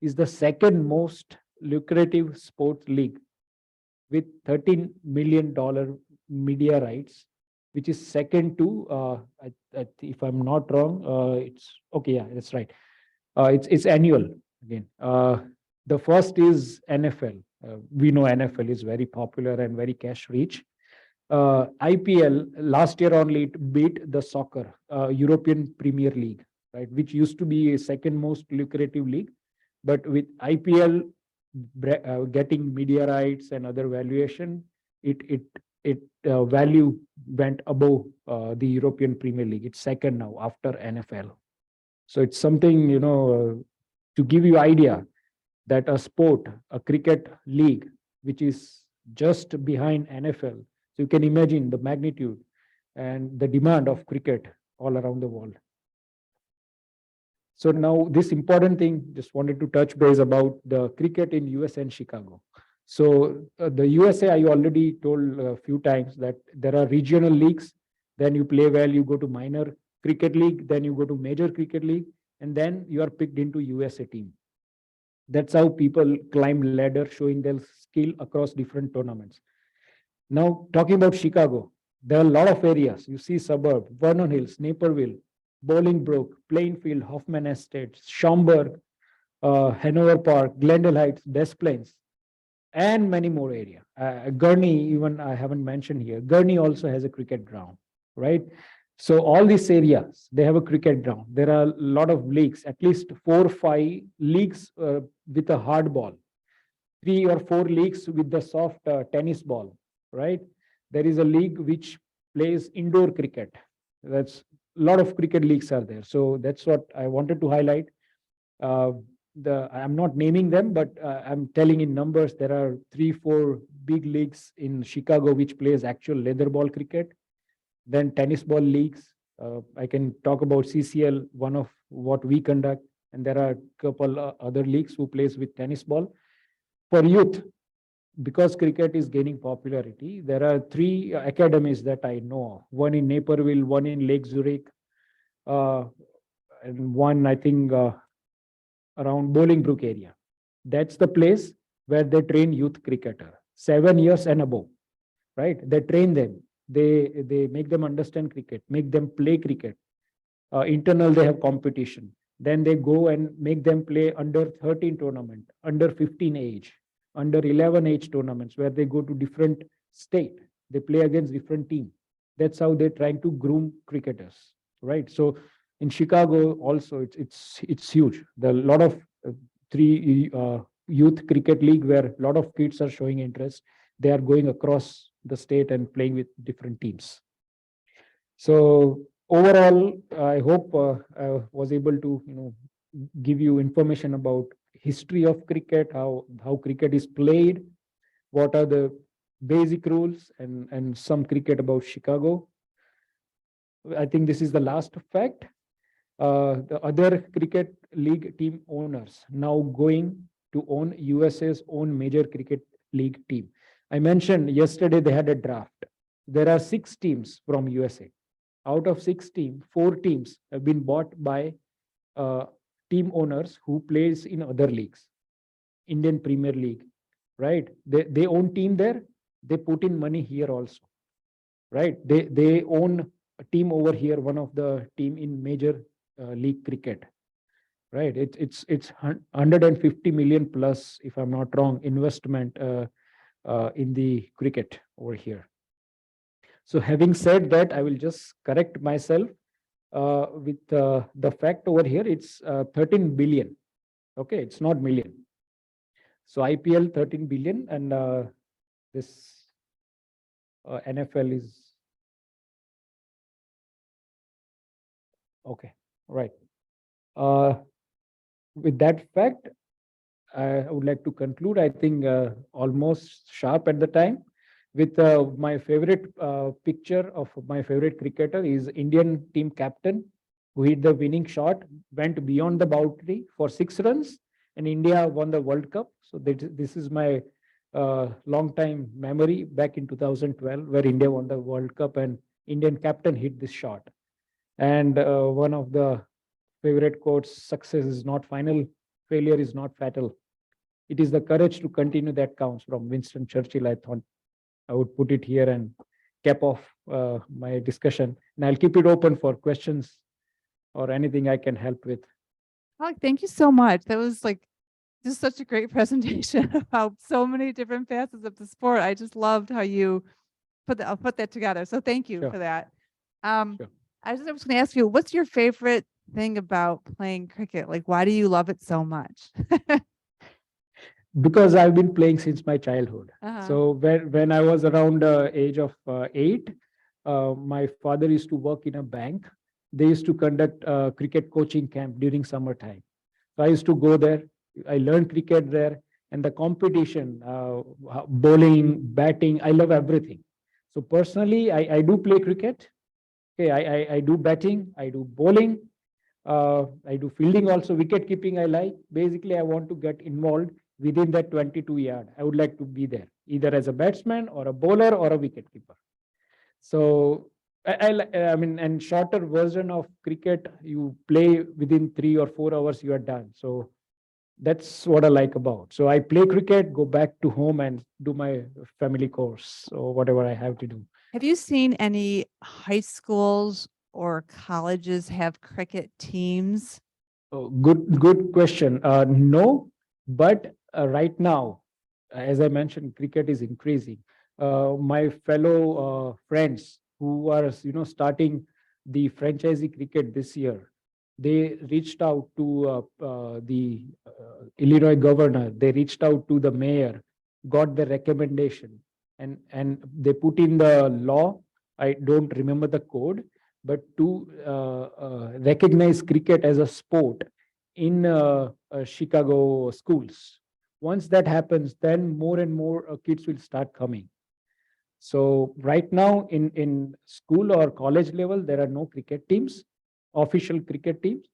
is the second most lucrative sports league with $13 million media rights, which is second to, if I'm not wrong, it's okay. Yeah, that's right. It's annual again. The first is NFL. We know NFL is very popular and very cash rich. IPL last year only it beat the soccer European Premier League, right, which used to be a second most lucrative league. But with IPL getting media rights and other valuation, it value went above the European Premier League. It's second now after NFL. So it's something, to give you idea that a sport, a cricket league, which is just behind NFL. So you can imagine the magnitude and the demand of cricket all around the world. So now this important thing, just wanted to touch base about the cricket in US and Chicago. So the USA, I already told a few times that there are regional leagues. Then you play well, you go to minor cricket league, then you go to major cricket league, and then you are picked into USA team. That's how people climb ladder, showing their skill across different tournaments. Now, talking about Chicago, there are a lot of areas. You see suburb, Vernon Hills, Naperville, Bolingbrook, Plainfield, Hoffman Estates, Schaumburg, Hanover Park, Glendale Heights, Des Plaines, and many more areas. Gurney, even I haven't mentioned here. Gurney also has a cricket ground, right? So all these areas, they have a cricket ground. There are a lot of leagues, at least 4 or 5 leagues with a hard ball, 3 or 4 leagues with the soft tennis ball, right? There is a league which plays indoor cricket. That's a lot of cricket leagues are there. So that's what I wanted to highlight. I'm not naming them, but I'm telling in numbers. There are 3, 4 big leagues in Chicago which plays actual leather ball cricket. Then tennis ball leagues. I can talk about CCL, one of what we conduct, and there are a couple other leagues who plays with tennis ball. For youth, because cricket is gaining popularity, there are 3 academies that I know of. One in Naperville, one in Lake Zurich, and one, I think, around Bolingbrook area. That's the place where they train youth cricketer, 7 years and above, right? They train them. They make them understand cricket, make them play cricket. Internal, they have competition. Then they go and make them play under 13 tournament, under 15 age, under 11 age tournaments, where they go to different state. They play against different team. That's how they're trying to groom cricketers, right? So in Chicago also, it's huge. There are a lot of 3 youth cricket league where a lot of kids are showing interest. They are going across the state and playing with different teams. So overall, I hope I was able to give you information about history of cricket, how cricket is played, what are the basic rules, and some cricket about Chicago. I think this is the last fact. The other cricket league team owners now going to own USA's own major cricket league team. I mentioned yesterday they had a draft. There are 6 teams from USA. Out of 6 teams, 4 teams have been bought by team owners who plays in other leagues, Indian Premier League, right? They own team there. They put in money here also. right? They own a team over here, one of the team in major league cricket, right? It's 150 million plus, if I'm not wrong, investment in the cricket over here. So having said that, I will just correct myself with the fact over here. It's 13 billion. Okay, it's not million. So IPL 13 billion, and this NFL is okay, right. Uh, with that fact, I would like to conclude. I think almost sharp at the time. With my favorite picture of my favorite cricketer is Indian team captain who hit the winning shot, went beyond the boundary for 6 runs, and India won the World Cup. So this is my long time memory back in 2012, where India won the World Cup and Indian captain hit this shot. And one of the favorite quotes: "Success is not final, failure is not fatal. It is the courage to continue that counts," from Winston Churchill. I thought I would put it here and cap off my discussion. And I'll keep it open for questions or anything I can help with. Palak, thank you so much. That was like just such a great presentation about so many different facets of the sport. I just loved how you put that together. So thank you Sure. for that. Sure. I was going to ask you, what's your favorite thing about playing cricket? Like, why do you love it so much? Because I've been playing since my childhood. Uh-huh. So when I was around age of 8, my father used to work in a bank. They used to conduct cricket coaching camp during summertime. So I used to go there. I learned cricket there, and the competition, bowling, batting, I love everything. So personally, I do play cricket. Okay, I do batting, I do bowling, I do fielding also, wicket keeping I like. Basically, I want to get involved within that 22-yard. I would like to be there, either as a batsman or a bowler or a wicket keeper. So I mean, and shorter version of cricket, you play within 3 or 4 hours, you are done. So that's what I like about. So I play cricket, go back to home and do my family course or whatever I have to do. Have you seen any high schools or colleges have cricket teams? Oh, good question. No, but right now, as I mentioned, cricket is increasing. My fellow friends who are, starting the franchisee cricket this year, they reached out to the Illinois governor. They reached out to the mayor, got the recommendation, and they put in the law. I don't remember the code, but to recognize cricket as a sport in Chicago schools. Once that happens, then more and more kids will start coming. So right now in school or college level, there are no cricket teams, official cricket teams.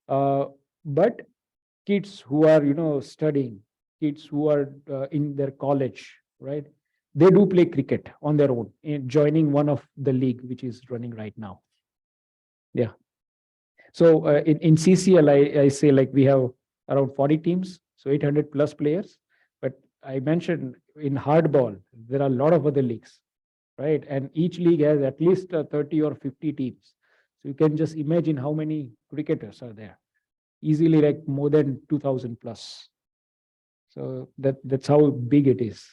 But kids who are, studying, kids who are in their college, right? They do play cricket on their own, joining one of the league which is running right now. Yeah. So in CCL, I say like we have around 40 teams, so 800 plus players. But I mentioned in hardball, there are a lot of other leagues, right? And each league has at least 30 or 50 teams. So you can just imagine how many cricketers are there. Easily like more than 2,000 plus. So that's how big it is.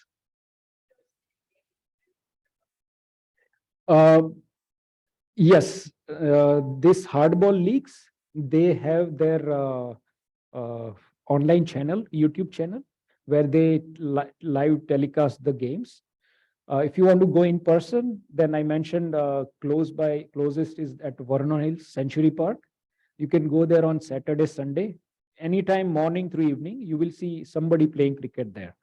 Yes, this hardball leagues, they have their online channel, YouTube channel, where they live telecast the games. If you want to go in person, then I mentioned closest is at Vernon Hills Century Park. You can go there on Saturday, Sunday, anytime morning through evening. You will see somebody playing cricket there,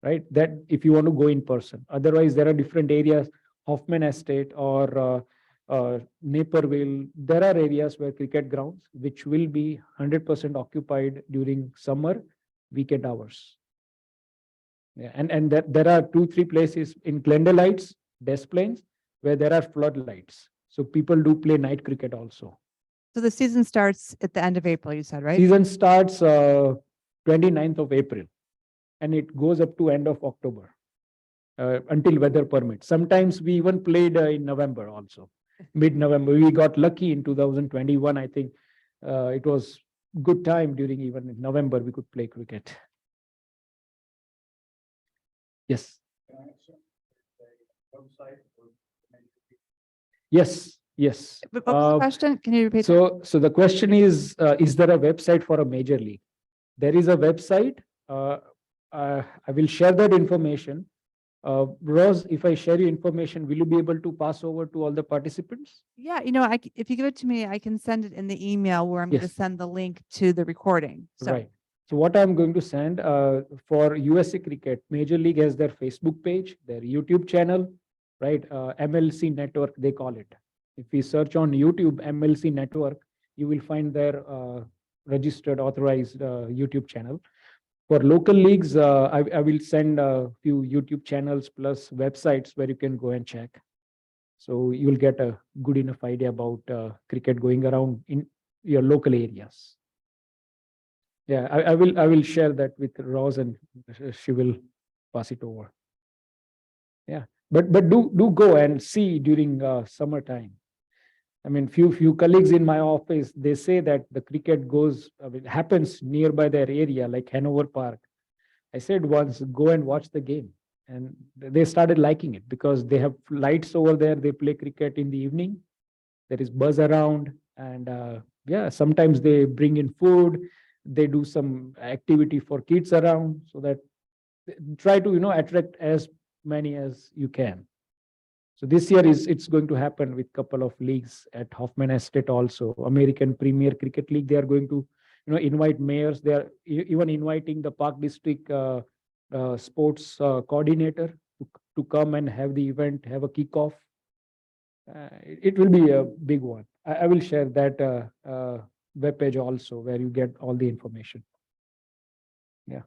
right? That if you want to go in person. Otherwise, there are different areas, Hoffman Estate or Naperville. There are areas where cricket grounds which will be 100% occupied during summer weekend hours. Yeah, and that there are 2-3 places in Glendale Heights, Des Plaines, where there are floodlights. So people do play night cricket also. So the season starts at the end of April, you said, right? Season starts 29th of April, and it goes up to end of October. until weather permits. Sometimes we even played in November also, mid-November. We got lucky in 2021. I think it was good time during even in November we could play cricket. Yes. Yes. Yes. What was the question? Can you repeat that? So the question is there a website for a major league? There is a website. I will share that information. Rose, if I share your information, will you be able to pass over to all the participants? Yeah, if you give it to me, I can send it in the email where I'm going to Yes. send the link to the recording. So Right. So what I'm going to send for USA Cricket, Major League has their Facebook page, their YouTube channel, right? MLC Network, they call it. If we search on YouTube, MLC Network, you will find their registered, authorized YouTube channel. For local leagues, I will send a few YouTube channels plus websites where you can go and check. So you will get a good enough idea about cricket going around in your local areas. Yeah, I will share that with Rose and she will pass it over. Yeah, but do go and see during summertime. I mean, few colleagues in my office, they say that the cricket goes, happens nearby their area, like Hanover Park. I said once, go and watch the game. And they started liking it because they have lights over there. They play cricket in the evening. There is buzz around. And yeah, sometimes they bring in food. They do some activity for kids around so that try to, attract as many as you can. So this year it's going to happen with couple of leagues at Hoffman Estate also. American Premier Cricket League, they are going to, invite mayors. They are even inviting the Park District sports coordinator to come and have the event, have a kickoff. It will be a big one. I will share that webpage also where you get all the information. Yeah.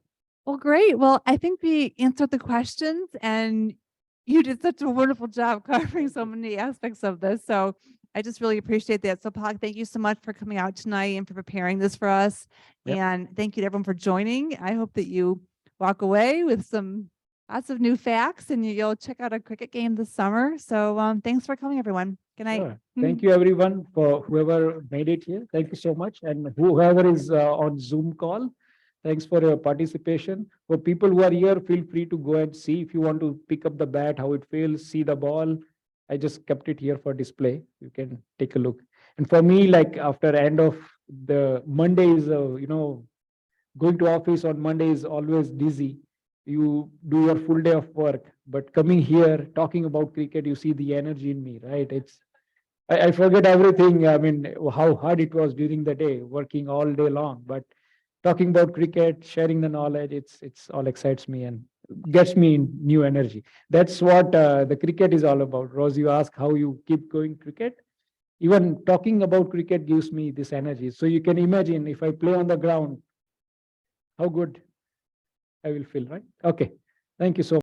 Well, great. Well, I think we answered the questions and you did such a wonderful job covering so many aspects of this. So I just really appreciate that. So Palak, thank you so much for coming out tonight and for preparing this for us. Yep. And thank you to everyone for joining. I hope that you walk away with lots of new facts and you'll check out a cricket game this summer. So thanks for coming, everyone. Good night. Sure. Thank you everyone for whoever made it here. Thank you so much. And whoever is on Zoom call, thanks for your participation. For people who are here, feel free to go and see if you want to pick up the bat, how it feels, see the ball. I just kept it here for display. You can take a look. And for me, like after end of the Mondays, going to office on Monday is always busy. You do your full day of work, but coming here, talking about cricket, you see the energy in me, right? I forget everything. I mean, how hard it was during the day, working all day long, but talking about cricket, sharing the knowledge, it's all excites me and gets me in new energy. That's what the cricket is all about. Rose, you ask how you keep going cricket. Even talking about cricket gives me this energy. So you can imagine if I play on the ground, how good I will feel, right? Okay. Thank you so much.